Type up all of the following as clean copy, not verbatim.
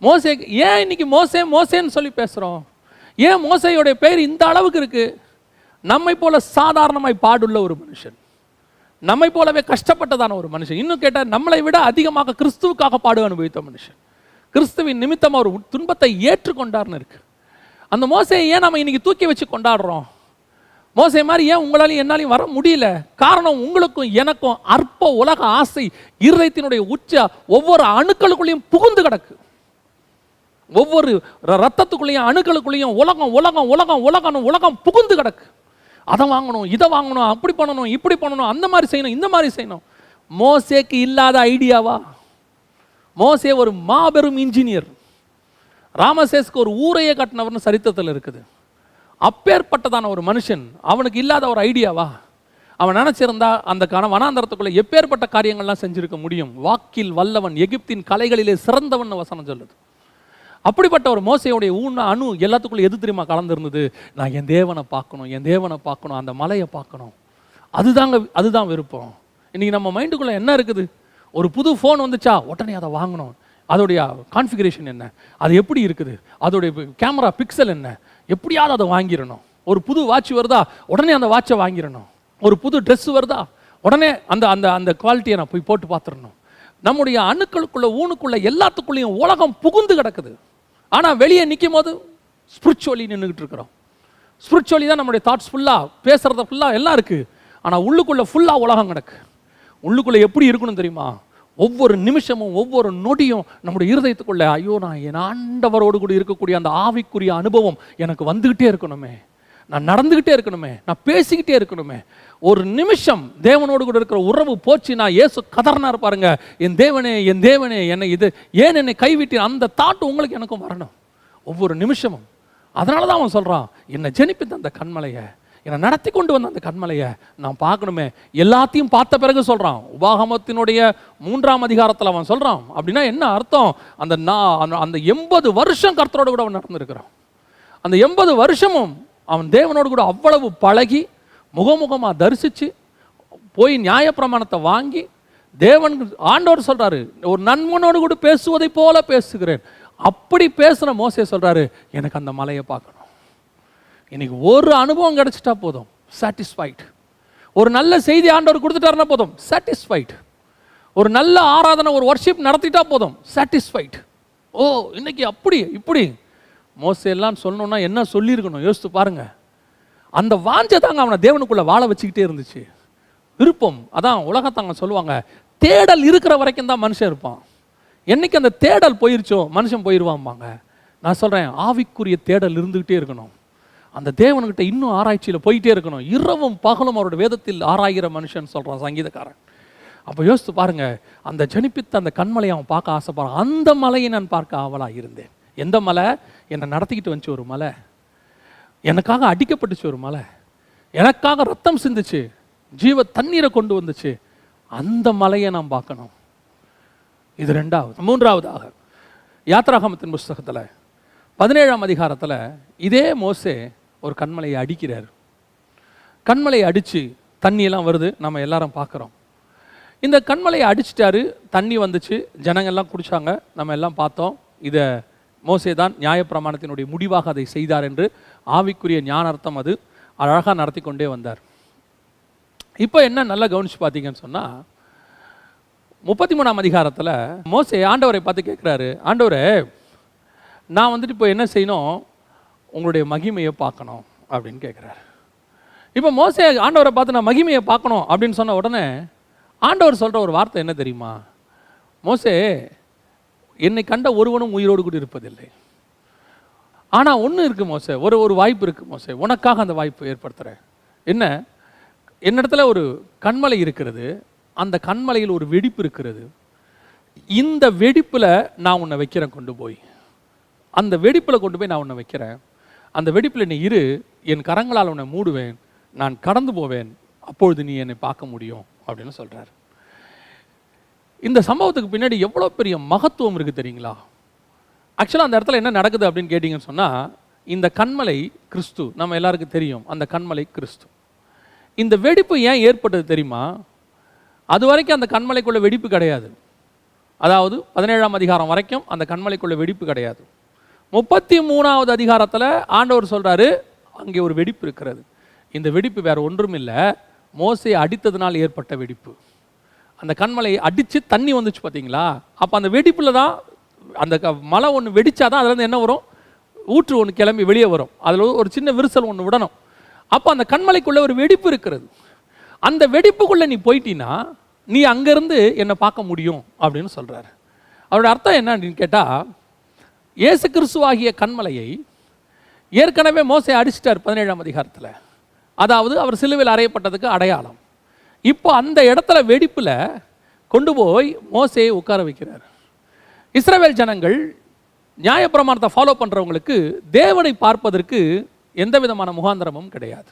மோசே ஏன் இன்னைக்கு மோசே மோசேன்னு சொல்லி பேசுகிறோம்? ஏன் மோசையோடைய பெயர் இந்த அளவுக்கு இருக்கு? நம்மை போல சாதாரணமாய் பாடுள்ள ஒரு மனுஷன், நம்மை போலவே கஷ்டப்பட்டதான ஒரு மனுஷன், இன்னும் கேட்டால் நம்மளை விட அதிகமாக கிறிஸ்துவுக்காக பாடு அனுபவித்த மனுஷன், கிறிஸ்துவின் நிமித்தம் அவர் துன்பத்தை ஏற்றுக்கொண்டார்னு இருக்கு. அந்த மோசையை ஏன் நம்ம இன்னைக்கு தூக்கி வச்சு கொண்டாடுறோம்? மோசே மாதிரி ஏன் உங்களாலையும் என்னாலையும் வர முடியல? காரணம், உங்களுக்கும் எனக்கும் அற்ப உலக ஆசை இருதயத்தினுடைய உச்ச ஒவ்வொரு அணுக்களுக்குள்ளேயும் புகுந்து கிடக்கு. ஒவ்வொரு ரத்தத்துக்குள்ளேயும் அணுக்களுக்குள்ளேயும் உலகம் உலகம் உலகம் உலகம் உலகம் புகுந்து கிடக்கு. அதை வாங்கணும், இதை வாங்கணும், அப்படி பண்ணணும், இப்படி பண்ணணும், அந்த மாதிரி செய்யணும், இந்த மாதிரி செய்யணும். மோசேக்கு இல்லாத ஐடியாவா? மோசே ஒரு மாபெரும் இன்ஜினியர், ராமசேஸ்க்கு ஒரு ஊரையே கட்டினவர்னு சரித்திரத்தில் இருக்குது. அப்பேற்பட்டதான ஒரு மனுஷன், அவனுக்கு இல்லாத ஒரு ஐடியாவா? அவன் நினைச்சிருந்தா அந்த வனாந்தரத்துக்குள்ள எப்பேற்பட்ட காரியங்கள்லாம் செஞ்சிருக்க முடியும். வாக்கில் வல்லவன், எகிப்தின் கலைகளிலே சிறந்தவன் வசனம் சொல்லுது. அப்படிப்பட்ட ஒரு மோசையுடைய அணு எல்லாத்துக்குள்ள எது தெரியுமா கலந்துருந்தது? நான் என் தேவனை பார்க்கணும், என் தேவனை பார்க்கணும், அந்த மலையை பார்க்கணும். அதுதான் விருப்பம். இன்னைக்கு நம்ம மைண்டுக்குள்ள என்ன இருக்குது? ஒரு புது ஃபோன் வந்துச்சா உடனே அதை வாங்கணும். அதோடைய கான்ஃபிகரேஷன் என்ன, அது எப்படி இருக்குது, அதோடைய கேமரா பிக்சல் என்ன, எப்படியாவது அதை வாங்கிடணும். ஒரு புது வாட்ச் வருதா உடனே அந்த வாட்சை வாங்கிடணும். ஒரு புது ட்ரெஸ் வருதா உடனே அந்த அந்த அந்த குவாலிட்டியை நான் போய் போட்டு பார்த்துடணும். நம்முடைய அணுக்களுக்குள்ள ஊனுக்குள்ள எல்லாத்துக்குள்ளேயும் உலகம் புகுந்து கிடக்குது. ஆனால் வெளியே நிற்கும் போது ஸ்பிரிச்சுவலி நின்றுக்கிட்டு இருக்கிறோம். ஸ்பிரிச்சுவலி தான் நம்முடைய தாட்ஸ் ஃபுல்லாக, பேசுகிறத ஃபுல்லாக எல்லாம் இருக்குது. ஆனால் உள்ளுக்குள்ளே ஃபுல்லாக உலகம் கிடக்கு. உள்ளுக்குள்ளே எப்படி இருக்கணும் தெரியுமா? ஒவ்வொரு நிமிஷமும் ஒவ்வொரு நொடியும் நம்முடைய இருதயத்துக்குள்ள, ஐயோ நான் என் ஆண்டவரோடு கூட இருக்கக்கூடிய அந்த ஆவிக்குரிய அனுபவம் எனக்கு வந்துக்கிட்டே இருக்கணுமே, நான் நடந்துக்கிட்டே இருக்கணுமே, நான் பேசிக்கிட்டே இருக்கணுமே. ஒரு நிமிஷம் தேவனோடு கூட இருக்கிற உறவு போச்சுன்னா இயேசு கதறினார் பாருங்க, என் தேவனே என் தேவனே என்னை இது ஏன் என்னை கைவிட்டு, அந்த தாட்டு உங்களுக்கு எனக்கும் வரணும் ஒவ்வொரு நிமிஷமும். அதனால தான் அவன் சொல்கிறான், என்னை ஜெனிப்பித்த அந்த கண்மலையை, என்னை நடத்தி கொண்டு வந்த அந்த கண்மலையை நான் பார்க்கணுமே. எல்லாத்தையும் பார்த்த பிறகு சொல்கிறான். உபாகமத்தினுடைய 3ஆம் அதிகாரத்தில் அவன் சொல்கிறான். அப்படின்னா என்ன அர்த்தம்? அந்த 80 வருஷம் கர்த்தரோடு கூட அவன் நடந்திருக்கிறான். அந்த 80 வருஷமும் அவன் தேவனோடு கூட அவ்வளவு பழகி முகமுகமாக தரிசித்து போய் நியாயப்பிரமாணத்தை வாங்கி தேவன் ஆண்டவர் சொல்கிறாரு, ஒரு நண்பனோடு கூட பேசுவதை போல பேசுகிறேன். அப்படி பேசுகிற மோசே சொல்கிறாரு, எனக்கு அந்த மலையை பார்க்கணும். இன்னைக்கு ஒரு அனுபவம் கிடைச்சிட்டா போதும், சாட்டிஸ்ஃபைட். ஒரு நல்ல செய்தி ஆண்டவர் கொடுத்துட்டாருன்னா போதும், சாட்டிஸ்ஃபைட். ஒரு நல்ல ஆராதனை, ஒரு வர்ஷிப் நடத்திட்டா போதும், சாட்டிஸ்ஃபைட். ஓ இன்னைக்கு அப்படி இப்படி மோசே எல்லாம் சொல்லணும்னா என்ன சொல்லியிருக்கணும் யோசித்து பாருங்க. அந்த வாஞ்சை தாங்க அவனை தேவனுக்குள்ள வாழ வச்சுக்கிட்டே இருந்துச்சு. விருப்பம் அதான் உலகத்தாங்க சொல்லுவாங்க, தேடல் இருக்கிற வரைக்கும் தான் மனுஷன் இருப்பான். என்னைக்கு அந்த தேடல் போயிருச்சோ மனுஷன் போயிடுவாம்பாங்க. நான் சொல்கிறேன், ஆவிக்குரிய தேடல் இருந்துக்கிட்டே இருக்கணும். அந்த தேவனுக்கிட்ட இன்னும் ஆராய்ச்சியில் போயிட்டே இருக்கணும். இரவும் பகலும் அவரோட வேதத்தில் ஆராய்கிற மனுஷன் சொல்கிறான் சங்கீதக்காரன். அப்போ யோசித்து பாருங்க, அந்த ஜனிப்பித்த அந்த கண்மலையை அவன் பார்க்க ஆசைப்படுறான். அந்த மலையை நான் பார்க்க ஆவலாக இருந்தேன். எந்த மலை? என்னை நடத்திக்கிட்டு வந்துச்சு ஒரு மலை, எனக்காக அடிக்கப்பட்டுச்சு ஒரு மலை, எனக்காக ரத்தம் சிந்துச்சு, ஜீவ தண்ணீரை கொண்டு வந்துச்சு. அந்த மலையை நான் பார்க்கணும். இது 2வது. 3வதாக யாத்ராகமத்தின் புஸ்தகத்தில் 17ஆம் அதிகாரத்தில் இதே மோசே ஒரு கண்மலையை அடிக்கிறார். கண்மலையை அடித்து தண்ணியெல்லாம் வருது, நம்ம எல்லாரும் பார்க்குறோம். இந்த கண்மலையை அடிச்சிட்டாரு, தண்ணி வந்துச்சு, ஜனங்கள்லாம் குடித்தாங்க, நம்ம எல்லாம் பார்த்தோம். இதை மோசே தான் நியாயப்பிரமாணத்தினுடைய முடிவாக அதை செய்தார் என்று ஆவிக்குரிய ஞானார்த்தம் அது அழகாக நடத்தி கொண்டே வந்தார். இப்போ என்ன நல்லா கவனிச்சு பார்த்தீங்கன்னு சொன்னால் 33ஆம் அதிகாரத்தில் மோசே ஆண்டவரை பார்த்து கேட்குறாரு, ஆண்டவரே நான் இப்போ என்ன செய்யணும், உங்களுடைய மகிமையை பார்க்கணும் அப்படின்னு கேட்குறாரு. இப்போ மோசே ஆண்டவரை பார்த்து நான் மகிமையை பார்க்கணும் அப்படின்னு சொன்ன உடனே ஆண்டவர் சொல்கிற ஒரு வார்த்தை என்ன தெரியுமா? மோசே, என்னை கண்ட ஒருவனும் உயிரோடு கூட இருப்பதில்லை. ஆனால் ஒன்று இருக்குது மோசே, ஒரு வாய்ப்பு இருக்குது மோசே, உனக்காக அந்த வாய்ப்பு ஏற்படுத்துகிறேன். என்ன? என்னிடத்துல ஒரு கண்மலை இருக்கிறது, அந்த கண்மலையில் ஒரு வெடிப்பு இருக்கிறது. இந்த வெடிப்பில் நான் உன்னை வைக்கிறேன், கொண்டு போய் அந்த வெடிப்பில் கொண்டு போய் நான் உன்னை வைக்கிறேன். அந்த வெடிப்பில் நீ இரு, என் கரங்களால் உன்னை மூடுவேன், நான் கடந்து போவேன், அப்பொழுது நீ என்னை பார்க்க முடியும் அப்படின்னு சொல்கிறார். இந்த சம்பவத்துக்கு பின்னாடி எவ்வளோ பெரிய மகத்துவம் இருக்குது தெரியுங்களா? ஆக்சுவலாக அந்த இடத்துல என்ன நடக்குது அப்படின்னு கேட்டிங்கன்னு சொன்னால், இந்த கண்மலை கிறிஸ்து, நம்ம எல்லாருக்கும் தெரியும் அந்த கண்மலை கிறிஸ்து. இந்த வெடிப்பு ஏன் ஏற்பட்டது தெரியுமா? அது வரைக்கும் அந்த கண்மலைக்குள்ள வெடிப்பு கிடையாது. அதாவது 17ஆம் அதிகாரம் வரைக்கும் அந்த கண்மலைக்குள்ள வெடிப்பு கிடையாது. 33வது அதிகாரத்தில் ஆண்டவர் சொல்றாரு, அங்கே ஒரு வெடிப்பு இருக்கிறது. இந்த வெடிப்பு வேற ஒன்றும் இல்லை, மோசே அடித்ததுனால் ஏற்பட்ட வெடிப்பு. அந்த கண்மலையை அடித்து தண்ணி வந்துச்சு பார்த்தீங்களா, அப்போ அந்த வெடிப்பில் தான் அந்த மலை ஒன்று வெடிச்சாதான் அதுலேருந்து என்ன வரும், ஊற்று ஒன்று கிளம்பி வெளியே வரும். அதில் ஒரு சின்ன விரிசல் ஒன்று விடணும். அப்போ அந்த கண்மலைக்குள்ளே ஒரு வெடிப்பு இருக்கிறது. அந்த வெடிப்புக்குள்ளே நீ போயிட்டீன்னா நீ அங்கேருந்து என்னை பார்க்க முடியும் அப்படின்னு சொல்கிறாரு. அவரோட அர்த்தம் என்ன அப்படின்னு கேட்டால், இயேசு கிறிஸ்துவாகிய கண்மலையை ஏற்கனவே மோசே அடிச்சிட்டார் 17ஆம் அதிகாரத்தில். அதாவது அவர் சிலுவையில் அறையப்பட்டதுக்கு அடையாளம். இப்போ அந்த இடத்துல வெடிப்பில் கொண்டு போய் மோசேயை உட்கார வைக்கிறார். இஸ்ரவேல் ஜனங்கள் நியாயப்பிரமாணத்தை ஃபாலோ பண்ணுறவங்களுக்கு தேவனை பார்ப்பதற்கு எந்த விதமான முகாந்திரமும் கிடையாது.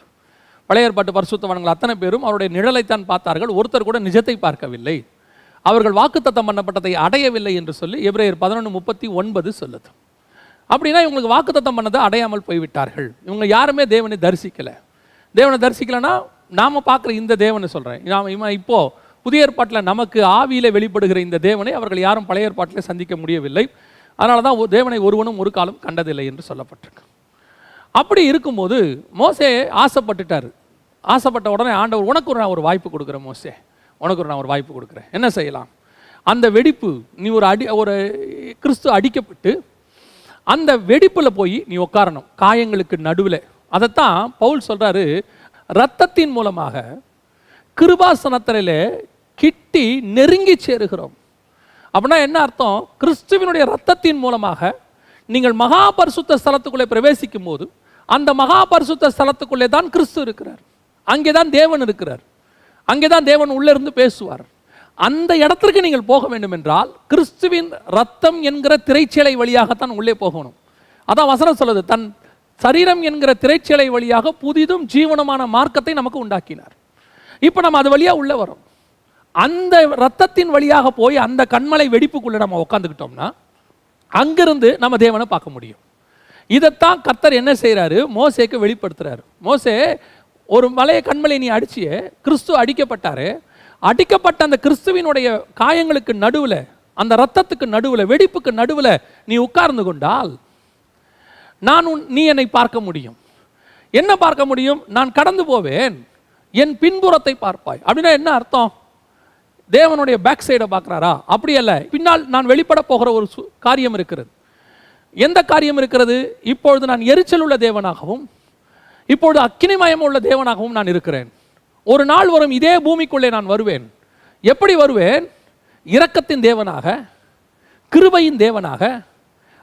பழைய ஏற்பாட்டு பரிசுத்தவான்கள் அத்தனை பேரும் அவருடைய நிழலைத்தான் பார்த்தார்கள், ஒருத்தர் கூட நிஜத்தை பார்க்கவில்லை. அவர்கள் வாக்குத்தத்தம் பண்ணப்பட்டதை அடையவில்லை என்று சொல்லி எபிரேயர் 11:39 சொல்லுது. அப்படின்னா இவங்களுக்கு வாக்குத்தத்தம் பண்ணதை அடையாமல் போய்விட்டார்கள். இவங்க யாருமே தேவனை தரிசிக்கலை. தேவனை தரிசிக்கலைன்னா நாம் பார்க்குற இந்த தேவனை சொல்கிறேன். நாம் இப்போது புதிய ஏற்பாட்டில் நமக்கு ஆவியில் வெளிப்படுகிற இந்த தேவனை அவர்கள் யாரும் பழைய ஏற்பாட்டில் சந்திக்க முடியவில்லை. அதனால தான் தேவனை ஒருவனும் ஒரு காலம் கண்டதில்லை என்று சொல்லப்பட்டிருக்கு. அப்படி இருக்கும்போது மோசே ஆசைப்பட்டுட்டார். ஆசைப்பட்ட உடனே ஆண்டவர், உனக்கு நான் ஒரு வாய்ப்பு கொடுக்குறேன் மோசே, உனக்கு நான் ஒரு வாய்ப்பு கொடுக்குறேன். என்ன செய்யலாம்? அந்த வெடிப்பு, நீ ஒரு கிறிஸ்து அடிக்கப்பட்டு அந்த வெடிப்பில் போய் நீ உட்காரணும், காயங்களுக்கு நடுவில். அதைத்தான் பவுல் சொல்கிறாரு, இரத்தத்தின் மூலமாக கிருபாசனத்திலே கிட்டி நெருங்கி சேருகிறோம். அப்படின்னா என்ன அர்த்தம்? கிறிஸ்துவினுடைய இரத்தத்தின் மூலமாக நீங்கள் மகா பரிசுத்த ஸ்தலத்துக்குள்ளே பிரவேசிக்கும் போது அந்த மகா பரிசுத்த ஸ்தலத்துக்குள்ளே தான் கிறிஸ்து இருக்கிறார். அங்கே தான் தேவன் இருக்கிறார். அங்கே தான் தேவன் உள்ளே இருந்து பேசுவார். அந்த இடத்திற்கு நீங்கள் போக வேண்டும் என்றால் கிறிஸ்துவின் ரத்தம் என்கிற திரைச்சீலை வழியாகத்தான் உள்ளே போகணும். அதான் வசனம் சொல்லுது, தன் சரீரம் என்கிற திரைச்சீலை வழியாக புதிதும் ஜீவனமான மார்க்கத்தை நமக்கு உண்டாக்கினார். இப்போ நம்ம அது வழியாக உள்ளே வரோம். அந்த ரத்தத்தின் வழியாக போய் அந்த கண்மலை வெடிப்புக்குள்ளே நம்ம உட்காந்துக்கிட்டோம்னா அங்கிருந்து நம்ம தேவனை பார்க்க முடியும். இதைத்தான் கர்த்தர் என்ன செய்கிறாரு, மோசேக்கு வெளிப்படுத்துறாரு. மோசே, ஒரு மலையை கண்மலை நீ அடிச்சியே, கிறிஸ்து அடிக்கப்பட்டாரு, அடிக்கப்பட்ட அந்த கிறிஸ்துவினுடைய காயங்களுக்கு நடுவில், அந்த ரத்தத்துக்கு நடுவில், வெடிப்புக்கு நடுவில் நீ உட்கார்ந்து கொண்டால் நீ என்னை பார்க்க முடியும். என்ன பார்க்க முடியும்? நான் கடந்து போவேன், என் பின்புறத்தை பார்ப்பாய். அப்படின்னா என்ன அர்த்தம்? தேவனுடைய பேக் சைடை பார்க்குறாரா? அப்படி அல்ல, பின்னால் நான் வெளிப்பட போகிற ஒரு காரியம் இருக்கிறது. எந்த காரியம் இருக்கிறது? இப்பொழுது நான் எரிச்சல் உள்ள தேவனாகவும் இப்பொழுது அக்கினிமயம் உள்ள தேவனாகவும் நான் இருக்கிறேன். ஒரு நாள் வரும், இதே பூமிக்குள்ளே நான் வருவேன். எப்படி வருவேன்? இரக்கத்தின் தேவனாக, கிருபையின் தேவனாக,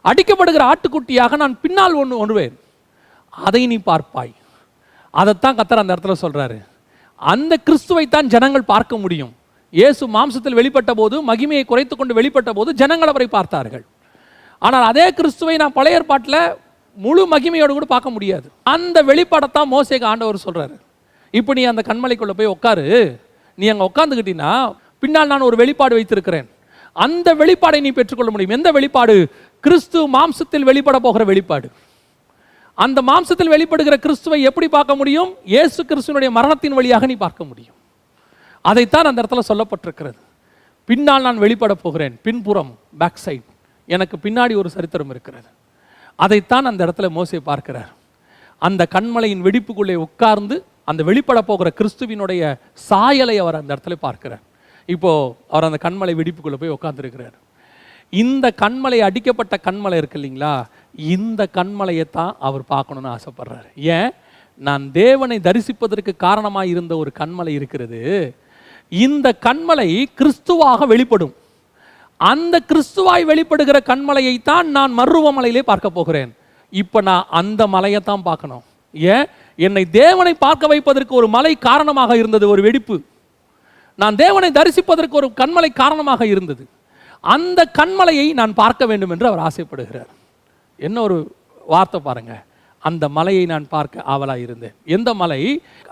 அடிக்கப்படுகிற ஆட்டுக்குட்டியாக நான் பின்னால் வருவேன். அதை நீ பார்ப்பாய். அதைத்தான் கர்த்தர் அந்த இடத்துல சொல்றாரு. அந்த கிறிஸ்துவைத்தான் ஜனங்கள் பார்க்க முடியும். இயேசு மாம்சத்தில் வெளிப்பட்ட போது, மகிமையை குறைத்து கொண்டு வெளிப்பட்ட போது ஜனங்கள் அவரை பார்த்தார்கள். ஆனால் அதே கிறிஸ்துவை நான் பழைய ஏற்பாட்டில் முழு மகிமையோடு கூட பார்க்க முடியாது. அந்த வெளிப்பாடத்தான் மோசேக்கு ஆண்டவர் சொல்றாரு. இப்போ நீ அந்த கண்மலைக்குள்ள போய் உட்காரு, நீ அங்கே உட்காந்துக்கிட்டீங்கன்னா பின்னால் நான் ஒரு வெளிப்பாடு வைத்திருக்கிறேன். அந்த வெளிப்பாடை நீ பெற்றுக்கொள்ள முடியும். எந்த வெளிப்பாடு? கிறிஸ்து மாம்சத்தில் வெளிப்பட போகிற வெளிப்பாடு. அந்த மாம்சத்தில் வெளிப்படுகிற கிறிஸ்துவை எப்படி பார்க்க முடியும்? இயேசு கிறிஸ்துவினுடைய மரணத்தின் வழியாக நீ பார்க்க முடியும். அதைத்தான் அந்த இடத்துல சொல்லப்பட்டிருக்கிறது. பின்னால் நான் வெளிப்பட போகிறேன், பின்புறம், பேக் சைட், எனக்கு பின்னாடி ஒரு சரித்திரம் இருக்கிறது. அதைத்தான் அந்த இடத்துல மோசே பார்க்கிறார். அந்த கண்மலையின் வெடிப்புக்குள்ளே உட்கார்ந்து அந்த வெளிப்பட போகிற கிறிஸ்துவினுடைய சாயலை அவர் அந்த இடத்துல பார்க்கிறார். இப்போ அவர் அந்த கண்மலை வெடிப்புக்குள்ளே போய் உட்கார்ந்துருக்கிறார். இந்த கண்மலை, அடிக்கப்பட்ட கண்மலை இருக்கு இல்லைங்களா, இந்த கண்மலையைத்தான் அவர் பார்க்கணும்னு ஆசைப்படுறாரு. ஏன்? நான் தேவனை தரிசிப்பதற்கு காரணமாக இருந்த ஒரு கண்மலை இருக்கிறது. இந்த கண்மலை கிறிஸ்துவாக வெளிப்படும். அந்த கிறிஸ்துவாய் வெளிப்படுகிற கண்மலையைத்தான் நான் மர்ருவ மலையிலே பார்க்க போகிறேன். இப்போ நான் அந்த மலையைத்தான் பார்க்கணும். ஏன்? என்னை தேவனை பார்க்க வைப்பதற்கு ஒரு மலை காரணமாக இருந்தது, ஒரு வெடிப்பு. நான் தேவனை தரிசிப்பதற்கு ஒரு கண்மலை காரணமாக இருந்தது. அந்த கண்மலையை நான் பார்க்க வேண்டும் என்று அவர் ஆசைப்படுகிறார். என்ன ஒரு வார்த்தை பாருங்க, அந்த மலையை நான் பார்க்க ஆவலாக இருந்தேன். எந்த மலை?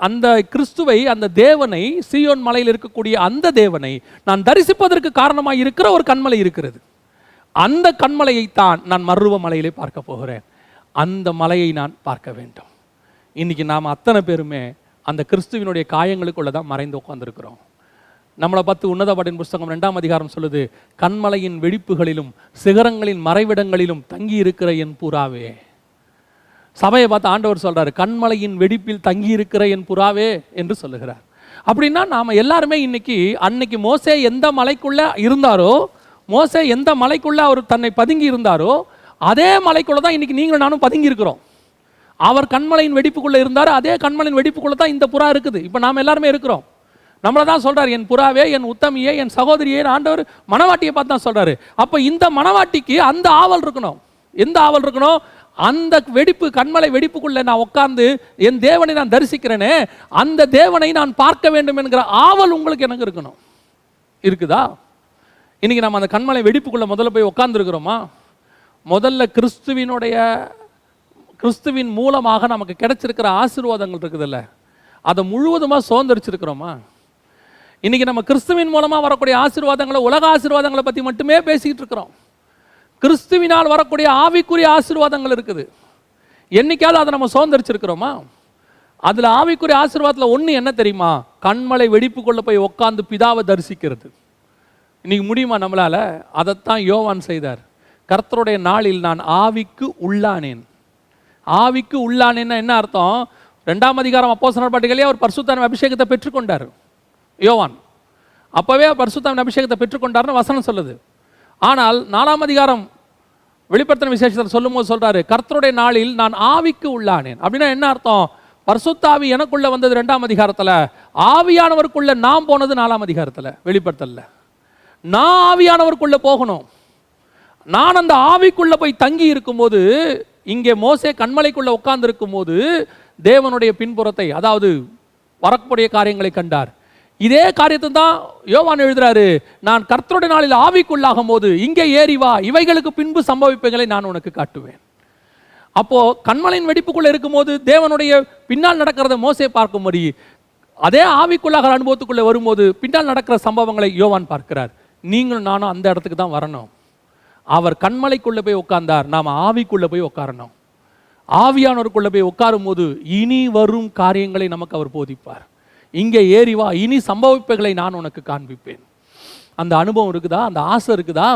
அந்த கிறிஸ்துவை, அந்த தேவனை, சீயோன் மலையில் இருக்கக்கூடிய அந்த தேவனை நான் தரிசிப்பதற்கு காரணமாக இருக்கிற ஒரு கண்மலை இருக்கிறது. அந்த கண்மலையைத்தான் நான் மர்ருவ மலையிலே பார்க்க போகிறேன். அந்த மலையை நான் பார்க்க வேண்டும். இன்னைக்கு நாம் அத்தனை பேருமே அந்த கிறிஸ்துவினுடைய காயங்களுக்குள்ள தான் மறைந்து உட்கார்ந்துருக்கிறோம். நம்மளை பத்து உன்னத பாட்டின் புஸ்தகம் 2ஆம் அதிகாரம் சொல்லுது, கண்மலையின் வெடிப்புகளிலும் சிகரங்களின் மறைவிடங்களிலும் தங்கி இருக்கிற என் புறாவே. சபையை பார்த்து ஆண்டவர் சொல்றாரு, கண்மலையின் வெடிப்பில் தங்கி இருக்கிற என் புறாவே என்று சொல்லுகிறார். அப்படின்னா நாம எல்லாருமே அன்னைக்கு மோசே எந்த மலைக்குள்ள இருந்தாரோ, மோசே எந்த மலைக்குள்ள அவர் தன்னை பதுங்கி இருந்தாரோ, அதே மலைக்குள்ள தான் இன்னைக்கு நீங்களும் நானும் பதுங்கி இருக்கிறோம். அவர் கண்மலையின் வெடிப்புக்குள்ள இருந்தார், அதே கண்மலையின் வெடிப்புக்குள்ள தான் இந்த புறா இருக்குது. இப்போ நாம எல்லாருமே இருக்கிறோம். நம்மளை தான் சொல்றாரு, என் புறாவே, என் உத்தமியே, என் சகோதரியே. ஆண்டவர் மணவாட்டியை பார்த்து தான் சொல்றாரு. அப்ப இந்த மணவாட்டிக்கு அந்த ஆவல் இருக்கணும். எந்த ஆவல் இருக்கணும்? அந்த வெடிப்பு, கண்மலை வெடிப்புக்குள்ள நான் உட்கார்ந்து என் தேவனை நான் தரிசிக்கிறேனே, அந்த தேவனை நான் பார்க்க வேண்டும் என்கிற ஆவல் உங்களுக்கு எனக்கு இருக்கணும். இருக்குதா? இன்னைக்கு நம்ம அந்த கண்மலை வெடிப்புக்குள்ள முதல்ல போய் உட்கார்ந்து இருக்கிறோமா? முதல்ல கிறிஸ்துவின் மூலமாக நமக்கு கிடைச்சிருக்கிற ஆசீர்வாதங்கள் இருக்குதுல்ல, அதை முழுவதுமாக சுதந்திரிச்சிருக்கிறோமா? இன்னைக்கு நம்ம கிறிஸ்துவின் மூலமாக வரக்கூடிய ஆசீர்வாதங்களை, உலக ஆசீர்வாதங்களை பற்றி மட்டுமே பேசிக்கிட்டு இருக்கிறோம். கிறிஸ்துவினால் வரக்கூடிய ஆவிக்குரிய ஆசீர்வாதங்கள் இருக்குது. என்னைக்காவது அதை நம்ம சுதந்திரிச்சிருக்கிறோமா? அதில் ஆவிக்குரிய ஆசீர்வாதத்தில் ஒன்று என்ன தெரியுமா? கண்மலை வெடிப்புக்குள்ள போய் உட்காந்து பிதாவை தரிசிக்கிறது. இன்னைக்கு முடியுமா நம்மளால? அதைத்தான் யோவான் செய்தார். கர்த்தருடைய நாளில் நான் ஆவிக்கு உள்ளானேன். ஆவிக்கு உள்ளானேன்னா என்ன அர்த்தம்? 2ஆம் அதிகாரம் அப்போஸ்தலர் பட்டியலே அவர் பரிசுத்தாவின் அபிஷேகத்தை பெற்றுக்கொண்டார் யோவான். அப்பவே பரிசுத்தாவின் அபிஷேகத்தை பெற்றுக்கொண்டார்னு வசனம் சொல்லுது. ஆனால் 4ஆம் அதிகாரம் வெளிப்படுத்தின விசேஷத்தை சொல்லும் போது சொல்றாரு, கர்த்தருடைய நாளில் நான் ஆவிக்கு உள்ளானேன். அப்படின்னா என்ன அர்த்தம்? பரிசுத்தாவி எனக்குள்ள வந்தது 2ஆம் அதிகாரத்தில், ஆவியானவருக்குள்ள நாம் போனது 4ஆம் அதிகாரத்தில் வெளிப்படுத்தல. நான் ஆவியானவருக்குள்ள போகணும். நான் அந்த ஆவிக்குள்ள போய் தங்கி இருக்கும்போது, இங்கே மோசே கண்மலைக்குள்ள உட்கார்ந்து இருக்கும் போது தேவனுடைய பின்புறத்தை, அதாவது வரக்கூடிய காரியங்களை கண்டார். இதே காரியத்தை தான் யோவான் எழுதுறாரு, நான் கர்த்தருடைய நாளில் ஆவிக்குள்ளாகும் போது இங்கே ஏறி வா, இவைகளுக்கு பின்பு சம்பவிப்புகளை நான் உனக்கு காட்டுவேன். அப்போ கண்மலையின் வெடிப்புக்குள்ள இருக்கும்போது தேவனுடைய பின்னால் நடக்கிறத மோசே பார்க்கும்படி, அதே ஆவிக்குள்ளாகிற அனுபவத்துக்குள்ள வரும்போது பின்னால் நடக்கிற சம்பவங்களை யோவான் பார்க்கிறார். நீங்களும் நானும் அந்த இடத்துக்கு தான் வரணும். அவர் கண்மலைக்குள்ள போய் உட்கார்ந்தார், நாம் ஆவிக்குள்ள போய் உட்காரணும். ஆவியானவருக்குள்ள போய் உட்காரும் போது இனி வரும் காரியங்களை நமக்கு அவர் போதிப்பார். இங்கே ஏறி வா, இனி சம்பவிப்புகளை நான் உனக்கு காண்பிப்பேன். அந்த அனுபவம் இருக்குதா? அந்த ஆசை இருக்குதா?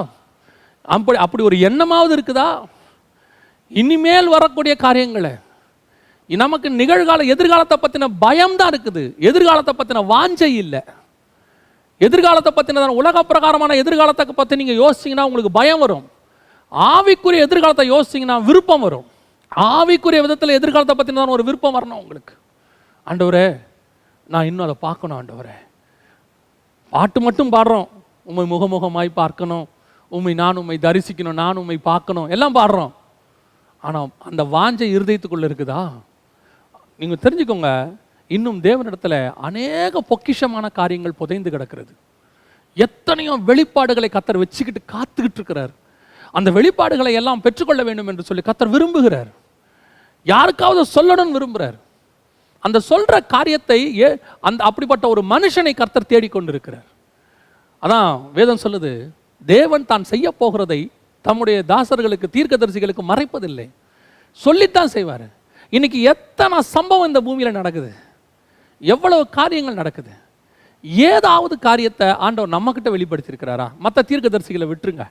அப்படி ஒரு எண்ணமாவது இருக்குதா? இனிமேல் வரக்கூடிய காரியங்களை, நமக்கு நிகழ்கால எதிர்காலத்தை பற்றின பயம் தான் இருக்குது, எதிர்காலத்தை பற்றின வாஞ்சை இல்லை. எதிர்காலத்தை பற்றின உலக பிரகாரமான எதிர்காலத்தை பற்றி நீங்கள் யோசிச்சிங்கன்னா உங்களுக்கு பயம் வரும். ஆவிக்குரிய எதிர்காலத்தை யோசிச்சிங்கன்னா விருப்பம் வரும். ஆவிக்குரிய விதத்தில் எதிர்காலத்தை பற்றின ஒரு விருப்பம் வரணும் உங்களுக்கு. ஆண்டவரே, நான் இன்னும் அதை பார்க்கணும். ஆண்டவரே, பாட்டு மட்டும் பாடுறோம், உம்மை முகமுகமாய் பார்க்கணும், நான் உம்மை தரிசிக்கணும், நான் உம்மை பார்க்கணும், எல்லாம் பாடுறோம். ஆனால் அந்த வாஞ்சை இருதயத்துக்குள்ள இருக்குதா? நீங்கள் தெரிஞ்சுக்கோங்க, இன்னும் தேவனிடத்தில் அநேக பொக்கிஷமான காரியங்கள் புதைந்து கிடக்கிறது. எத்தனையோ வெளிப்பாடுகளை கர்த்தர் வச்சுக்கிட்டு காத்துக்கிட்டு இருக்கிறார். அந்த வெளிப்பாடுகளை எல்லாம் பெற்றுக்கொள்ள வேண்டும் என்று சொல்லி கர்த்தர் விரும்புகிறார். யாருக்காவது சொல்லணும்னு விரும்புகிறார். அந்த சொல்ற காரியத்தை அப்படிப்பட்ட ஒரு மனுஷனை கர்த்தர் தேடிக்கொண்டிருக்கிறார். அதான் வேதம் சொல்லுது, தேவன் தான் செய்ய போகிறதை தம்முடைய தாசர்களுக்கு, தீர்க்கதரிசிகளுக்கு மறைப்பதில்லை, சொல்லித்தான் செய்வார். இன்னைக்கு எத்தனை சம்பவம் இந்த பூமியில் நடக்குது, எவ்வளவு காரியங்கள் நடக்குது. ஏதாவது காரியத்தை ஆண்டவர் நம்மக்கிட்ட வெளிப்படுத்தியிருக்கிறாரா? மற்ற தீர்க்கதரிசிகளை விட்டுருங்க,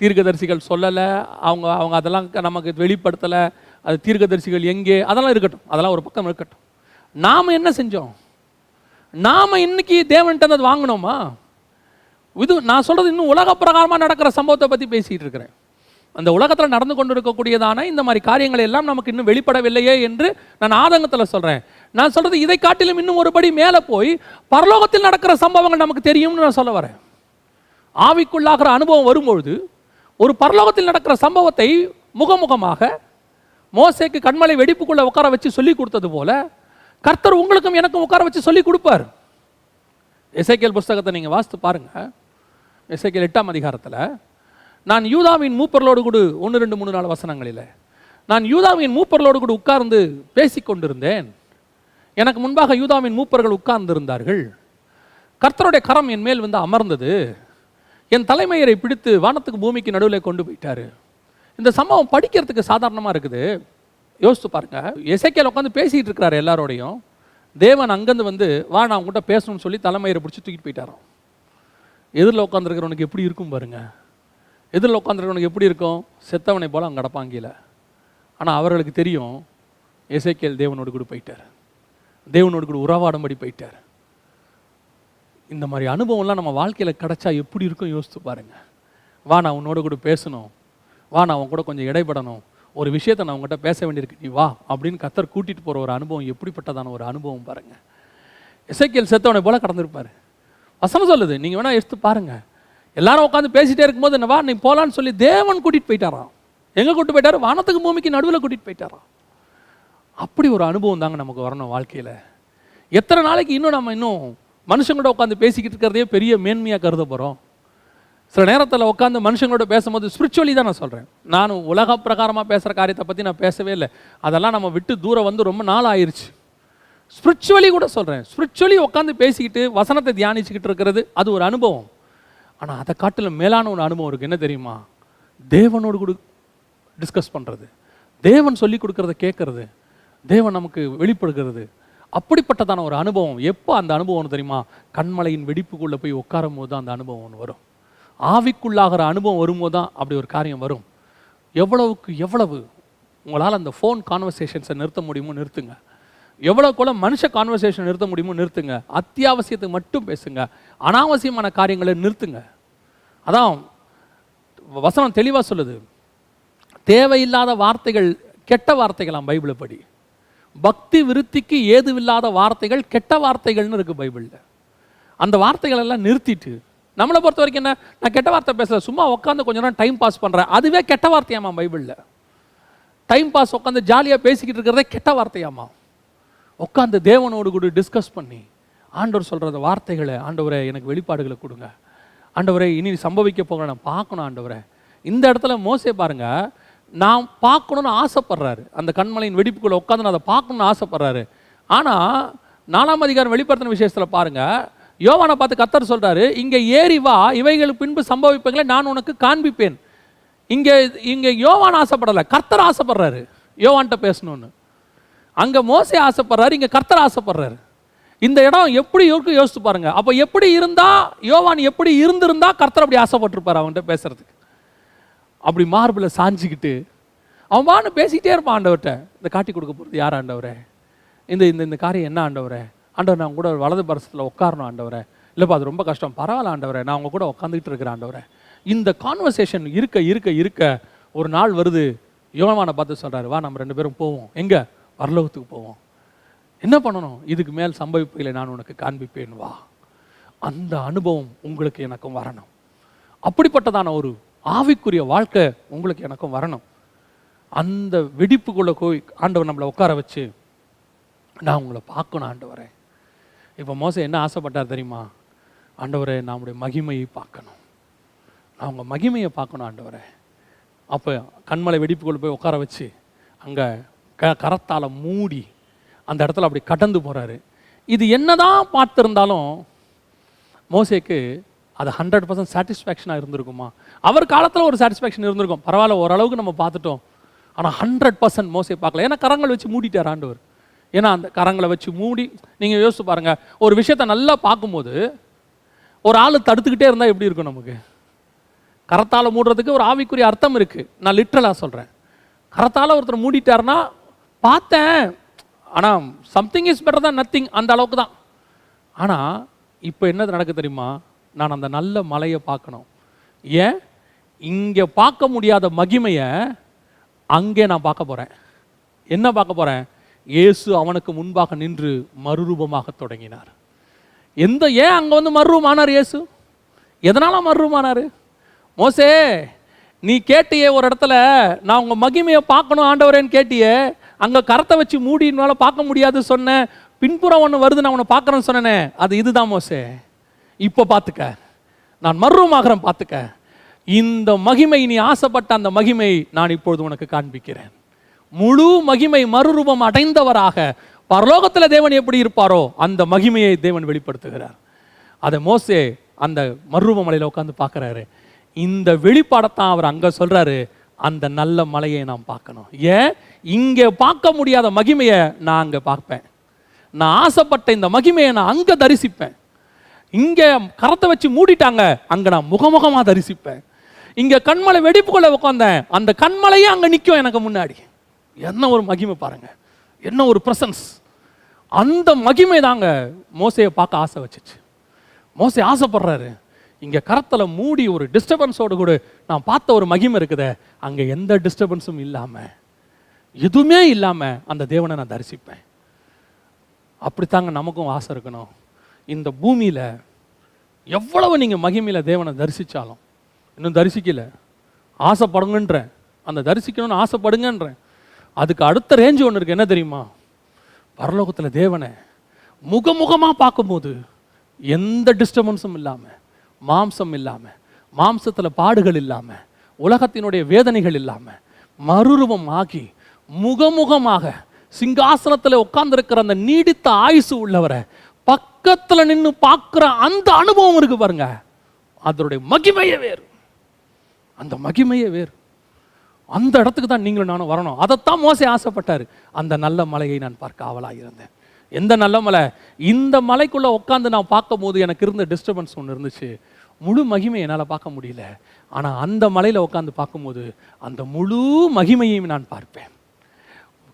தீர்க்கதரிசிகள் சொல்லலை, அவங்க அதெல்லாம் நமக்கு வெளிப்படுத்தலை, அது தீர்க்கதரிசிகள் எங்கே, அதெல்லாம் இருக்கட்டும், அதெல்லாம் ஒரு பக்கம் இருக்கட்டும். நாம் என்ன செஞ்சோம்? நாம் இன்னைக்கு தேவன்கிட்ட அது வாங்கினோமா? இது நான் சொல்கிறது இன்னும் உலக பிரகாரமாக நடக்கிற சம்பவத்தை பற்றி பேசிகிட்டு இருக்கிறேன். அந்த உலகத்தில் நடந்து கொண்டு இருக்கக்கூடியதான இந்த மாதிரி காரியங்கள் எல்லாம் நமக்கு இன்னும் வெளிப்படவில்லையே என்று நான் ஆதங்கத்தில் சொல்கிறேன். நான் சொல்கிறது இதை காட்டிலும் இன்னும் ஒருபடி மேலே போய் பரலோகத்தில் நடக்கிற சம்பவங்கள் நமக்கு தெரியும்னு நான் சொல்ல வரேன். ஆவிக்குள்ளாகிற அனுபவம் வரும்பொழுது ஒரு பரலோகத்தில் நடக்கிற சம்பவத்தை முகமுகமாக மோசேக்கு கண்மலை வெடிப்புக்குள்ளே உட்கார வச்சு சொல்லி கொடுத்தது போல கர்த்தர் உங்களுக்கும் எனக்கும் உட்கார வச்சு சொல்லி கொடுப்பார். எசேக்கியேல் புஸ்தகத்தை நீங்கள் வாசித்து பாருங்க. எசேக்கியேல் 8ஆம் அதிகாரத்தில், நான் யூதாவின் மூப்பர்களோடு கூட 1, 2, 3, 4 வசனங்களில், நான் யூதாவின் மூப்பர்களோடு கூட உட்கார்ந்து பேசி கொண்டிருந்தேன். எனக்கு முன்பாக யூதாவின் மூப்பர்கள் உட்கார்ந்து இருந்தார்கள். கர்த்தருடைய கரம் என் மேல் வந்து அமர்ந்தது. என் தலைமையரை பிடித்து வானத்துக்கு பூமிக்கு நடுவில் கொண்டு போயிட்டாரு. இந்த சம்பவம் படிக்கிறதுக்கு சாதாரணமாக இருக்குது. யோசித்து பாருங்க. எசேக்கியேல் உட்காந்து பேசிகிட்டு இருக்கிறாரு எல்லாரோடையும். தேவன் அங்கேருந்து வந்து, வா நான் உங்கள்கிட்ட பேசணும்னு சொல்லி தலைமையரை பிடிச்சி தூக்கிட்டு போயிட்டாராம். எதிரில் உட்காந்துருக்கிறவனுக்கு எப்படி இருக்கும் பாருங்க. எதிரில் உட்காந்துருக்கிறவனுக்கு எப்படி இருக்கும்? செத்தவனை போல அங்கே கிடப்பான் கீழே. ஆனால் அவர்களுக்கு தெரியும் எசேக்கியேல் தேவனோடு கூட போயிட்டார், தேவனோடு கூட உறவாடும்படி போயிட்டார். இந்த மாதிரி அனுபவம்லாம் நம்ம வாழ்க்கையில் கிடச்சா எப்படி இருக்கும் யோசித்து பாருங்க. வா, நான் உன்னோட கூட பேசணும், வா, நான் உன் கூட கொஞ்சம் இடைப்படணும், ஒரு விஷயத்தை நான் உங்கள்கிட்ட பேச வேண்டியிருக்கு, நீ வா அப்படின்னு கர்த்தர் கூட்டிகிட்டு போகிற ஒரு அனுபவம் எப்படிப்பட்டதான ஒரு அனுபவம் பாருங்கள். எசேக்கியேல் செத்தவனை போல கடந்திருப்பார். வசனம் சொல்லுது, நீங்கள் வேணால் எடுத்து பாருங்கள். எல்லாரும் உட்காந்து பேசிகிட்டே இருக்கும்போது என்ன, வா நீ போகலான்னு சொல்லி தேவன் கூட்டிகிட்டு போயிட்டாராம். எங்கே கூட்டிட்டு போயிட்டாரு? வானத்துக்கு பூமிக்கு நடுவில் கூட்டிகிட்டு போயிட்டாராம். அப்படி ஒரு அனுபவம் தாங்க நமக்கு வரணும் வாழ்க்கையில். எத்தனை நாளைக்கு இன்னும் மனுஷங்களோட உட்காந்து பேசிக்கிட்டு இருக்கிறதே பெரிய மேன்மையாக கருத போகிறோம்? சில நேரத்தில் உட்காந்து மனுஷங்களோட பேசும்போது ஸ்பிரிச்சுவலி தான் நான் சொல்கிறேன், நானும் உலக பிரகாரமாக பேசுகிற காரியத்தை பற்றி நான் பேசவே இல்லை. அதெல்லாம் நம்ம விட்டு தூரம் வந்து ரொம்ப நாள் ஆயிடுச்சு. ஸ்பிரிச்சுவலி கூட சொல்கிறேன், ஸ்பிரிச்சுவலி உட்காந்து பேசிக்கிட்டு வசனத்தை தியானிச்சுக்கிட்டு இருக்கிறது அது ஒரு அனுபவம். ஆனால் அதை காட்டிலும் மேலான ஒரு அனுபவம் இருக்குது. என்ன தெரியுமா? தேவனோடு கூட டிஸ்கஸ் பண்ணுறது, தேவன் சொல்லி கொடுக்கறத கேட்கறது, தேவன் நமக்கு வெளிப்படுகிறது. அப்படிப்பட்டதான ஒரு அனுபவம். எப்போ அந்த அனுபவம் தெரியுமா? கண்மலையின் வெடிப்புக்குள்ளே போய் உட்காரும் போது தான் அந்த அனுபவம் ஒன்று வரும். ஆவிக்குள்ளாகிற அனுபவம் வரும்போது தான் அப்படி ஒரு காரியம் வரும். எவ்வளவுக்கு எவ்வளவு உங்களால் அந்த ஃபோன் கான்வர்சேஷன்ஸை நிறுத்த முடியுமோ நிறுத்துங்க. எவ்வளோக்குள்ள மனுஷ கான்வர்சேஷன் நிறுத்த முடியுமோ நிறுத்துங்க. அத்தியாவசியத்துக்கு மட்டும் பேசுங்க, அனாவசியமான காரியங்களை நிறுத்துங்க. அதான் வசனம் தெளிவாக சொல்லுது, தேவையில்லாத வார்த்தைகள் கெட்ட வார்த்தைகளாம் பைபிளை படி. பக்தி விருத்திக்கு ஏதுவில்லாத வார்த்தைகள் கெட்ட வார்த்தைகள்னு இருக்குது பைபிளில். அந்த வார்த்தைகள் எல்லாம் நிறுத்திட்டு, நம்மளை பொறுத்த வரைக்கும் என்ன, நான் கெட்ட வார்த்தை பேசல, சும்மா உட்காந்து கொஞ்ச நேரம் டைம் பாஸ் பண்ணுறேன், அதுவே கெட்ட வார்த்தையாமா பைபிளில். டைம் பாஸ் உட்காந்து ஜாலியாக பேசிக்கிட்டு இருக்கிறதே கெட்ட வார்த்தையாமா. உட்காந்து தேவனோடு கூட டிஸ்கஸ் பண்ணி ஆண்டவர் சொல்கிற வார்த்தைகளை, ஆண்டவரே எனக்கு வெளிப்பாடுகளை கொடுங்க, ஆண்டவரே இனி சம்பவிக்க போக நான் பார்க்கணும் ஆண்டவரே. இந்த இடத்துல மோசே பாருங்க, நான் பார்க்கணுன்னு ஆசைப்படுறாரு. அந்த கண்மலையின் வெடிப்புக்குள்ளே உட்காந்து நான் அதை பார்க்கணுன்னு ஆசைப்படுறாரு. ஆனால் 4ஆம் அதிகாரம் வெளிப்படுத்தின விசேஷத்தில் பாருங்க, யோவானை பார்த்து கர்த்தர் சொல்றாரு, இங்கே ஏறி வா, இவைகளுக்கு பின்பு சம்பவிப்பங்களை நான் உனக்கு காண்பிப்பேன். இங்கே யோவான் ஆசைப்படலை, கர்த்தர் ஆசைப்படுறாரு யோவான்கிட்ட பேசணும்னு. அங்கே மோசே ஆசைப்படுறாரு, இங்கே கர்த்தர் ஆசைப்படுறாரு. இந்த இடம் எப்படி இருக்கு யோசித்து பாருங்க. அப்போ எப்படி இருந்தா, யோவான் எப்படி இருந்திருந்தா கர்த்தர் அப்படி ஆசைப்பட்டிருப்பார் அவன்கிட்ட பேசுறதுக்கு? அப்படி மார்பில் சாஞ்சிக்கிட்டு அவன் பான்னு பேசிக்கிட்டே இருப்பான் ஆண்டவர்கிட்ட. இந்த காட்டி கொடுக்க போகிறது யார் ஆண்டவரே? இந்த இந்த காரியம் என்ன ஆண்டவரே? ஆண்டவர் நான் கூட வலது பரசத்தில் உட்காரணும் ஆண்டவரே. இல்லைப்பா அது ரொம்ப கஷ்டம், பரவாயில்ல ஆண்டவரே, நான் அவங்க கூட உட்காந்துக்கிட்டு இருக்கிறேன் ஆண்டவரே. இந்த கான்வர்சேஷன் இருக்க இருக்க இருக்க ஒரு நாள் வருது, யோவானை பார்த்து சொல்கிறாரு, வா நம்ம 2 பேரும் போவோம், எங்கே? பரலோகத்துக்கு போவோம். என்ன பண்ணணும்? இதுக்கு மேல் சம்பவிப்புகளை நான் உனக்கு காண்பிப்பேன், வா. அந்த அனுபவம் உங்களுக்கு எனக்கும் வரணும். அப்படிப்பட்டதான ஒரு ஆவிக்குரிய வாழ்க்கை உங்களுக்கு எனக்கும் வரணும். அந்த வெடிப்புக்குள்ளே போய் ஆண்டவர் நம்மளை உட்கார வச்சு, நான் உங்களை பார்க்கணும் ஆண்டவரே. இப்போ மோசே என்ன ஆசைப்பட்டார் தெரியுமா? ஆண்டவரே நம்முடைய மகிமையை பார்க்கணும், நான் உங்கள் மகிமையை பார்க்கணும் ஆண்டவரே. அப்போ கண்மலை வெடிப்புக்குள்ளே போய் உட்கார வச்சு அங்கே கரத்தால் மூடி அந்த இடத்துல அப்படி கடந்து போகிறாரு. இது என்னதான் பார்த்துருந்தாலும் மோசேக்கு அது 100% சாட்டிஸ்ஃபேக்ஷனாக இருந்திருக்குமா? அவர் காலத்தில் ஒரு சாட்டிஸ்ஃபேக்ஷன் இருந்திருக்கும், பரவாயில்ல ஓரளவுக்கு நம்ம பார்த்துட்டோம். ஆனால் 100% மோசே பார்க்கல. ஏன்னா கரங்களை வச்சு மூடிட்டார் ஆண்டவர். ஏன்னா அந்த கரங்களை வச்சு மூடி, நீங்கள் யோசிச்சு பாருங்கள், ஒரு விஷயத்தை நல்லா பார்க்கும்போது ஒரு ஆள் தடுத்துக்கிட்டே இருந்தால் எப்படி இருக்கும் நமக்கு? கரத்தால் மூடுறதுக்கு ஒரு ஆவிக்குரிய அர்த்தம் இருக்குது. நான் லிட்ரலாக சொல்கிறேன். கரத்தால் ஒருத்தர் மூடிட்டார்னா பார்த்தேன், ஆனால் சம்திங் இஸ் பெட்டர் தான் நத்திங், அந்த அளவுக்கு தான். ஆனால் இப்போ என்ன நடக்கு தெரியுமா? நான் அந்த நல்ல மலையை பார்க்கணும். ஏன்? இங்கே பார்க்க முடியாத மகிமையை அங்கே நான் பார்க்க போகிறேன். என்ன பார்க்க போகிறேன்? இயேசு அவனுக்கு முன்பாக நின்று மறுரூபமாக தொடங்கினார். ஏன் அங்கே வந்து மறுரூபமானார் இயேசு? எதனால் மறுரூபமானார்? மோசே நீ கேட்டியே ஒரு இடத்துல, நான் உங்கள் மகிமையை பார்க்கணும் ஆண்டவரேன்னு கேட்டியே, அங்கே கரத்தை வச்சு மூடினால பார்க்க முடியாது சொன்னேன், பின்புறம் ஒன்று வருது நான் உன்னை பார்க்குறேன்னு சொன்னேனே, அது இதுதான் மோசே. இப்போ பார்த்துக்க, நான் மறுரூபமாகிறேன் பார்த்துக்க. இந்த மகிமை, நீ ஆசைப்பட்ட அந்த மகிமை நான் இப்பொழுது உனக்கு காண்பிக்கிறேன். முழு மகிமை மறுரூபம் அடைந்தவராக பரலோகத்தில் தேவன் எப்படி இருப்பாரோ அந்த மகிமையை தேவன் வெளிப்படுத்துகிறார். அதை மோசே அந்த மறுரூப மலையில் உட்காந்து பார்க்குறாரு. இந்த வெளிப்பாடத்தான் அவர் அங்கே சொல்கிறாரு, அந்த நல்ல மலையை நான் பார்க்கணும். ஏன்? இங்கே பார்க்க முடியாத மகிமையை நான் அங்கே பார்ப்பேன். நான் ஆசைப்பட்ட இந்த மகிமையை நான் அங்கே தரிசிப்பேன். இங்க கரத்தை வச்சு மூடிட்டாங்க, அங்க நான் முகமுகமா தரிசிப்பேன். இங்க கண்மலை வெடிப்புக்குள்ள உட்கார்ந்தேன், அந்த கண்மலையே அங்க நிற்கும் எனக்கு முன்னாடி. என்ன ஒரு மகிமை பாருங்க, என்ன ஒரு பிரசன்ஸ். அந்த மகிமை தாங்க மோசையை பார்க்க ஆசை வச்சுச்சு. மோசே ஆசைப்படுறாரு, இங்க கரத்துல மூடி ஒரு டிஸ்டர்பன்ஸோடு கூட நான் பார்த்த ஒரு மகிமை இருக்குதே, அங்க எந்த டிஸ்டர்பன்ஸும் இல்லாம, எதுவுமே இல்லாம அந்த தேவனை நான் தரிசிப்பேன். அப்படித்தாங்க நமக்கும் ஆசை இருக்கணும். இந்த பூமியில எவ்வளவு நீங்க மகிமையில தேவனை தரிசிச்சாலும், இன்னும் தரிசிக்கல, ஆசைப்படுங்கன்றேன், அந்த தரிசிக்கணும்னு ஆசைப்படுங்கன்றேன். அதுக்கு அடுத்த ரேஞ்சு ஒன்று இருக்கு, என்ன தெரியுமா? பரலோகத்தில் தேவனை முகமுகமா பார்க்கும்போது எந்த டிஸ்டர்பன்ஸும் இல்லாம, மாம்சம் இல்லாம, மாம்சத்துல பாடுகள் இல்லாம, உலகத்தினுடைய வேதனைகள் இல்லாம, மறுரூபம் ஆகி முகமுகமாக சிங்காசனத்தில் உட்கார்ந்திருக்கிற அந்த நீடித்த ஆயுசு உள்ளவரை பக்கத்துல நின்று பார்க்கிற அந்த அனுபவம் இருக்கு பாருங்க, அதனுடைய மகிமையே வேறு. அந்த மகிமையே வேறு. அந்த இடத்துக்கு தான் நீங்களும் நானும் வரணும். அதைத்தான் மோசே ஆசைப்பட்டாரு. அந்த நல்ல மலையை நான் பார்க்க ஆவலாக இருந்தேன். எந்த நல்ல மலை? இந்த மலைக்குள்ள உட்காந்து நான் பார்க்கும் போது எனக்கு இருந்த டிஸ்டர்பன்ஸ் ஒன்று இருந்துச்சு. முழு மகிமை என்னால் பார்க்க முடியல. ஆனால் அந்த மலையில் உட்காந்து பார்க்கும்போது அந்த முழு மகிமையையும் நான் பார்ப்பேன்,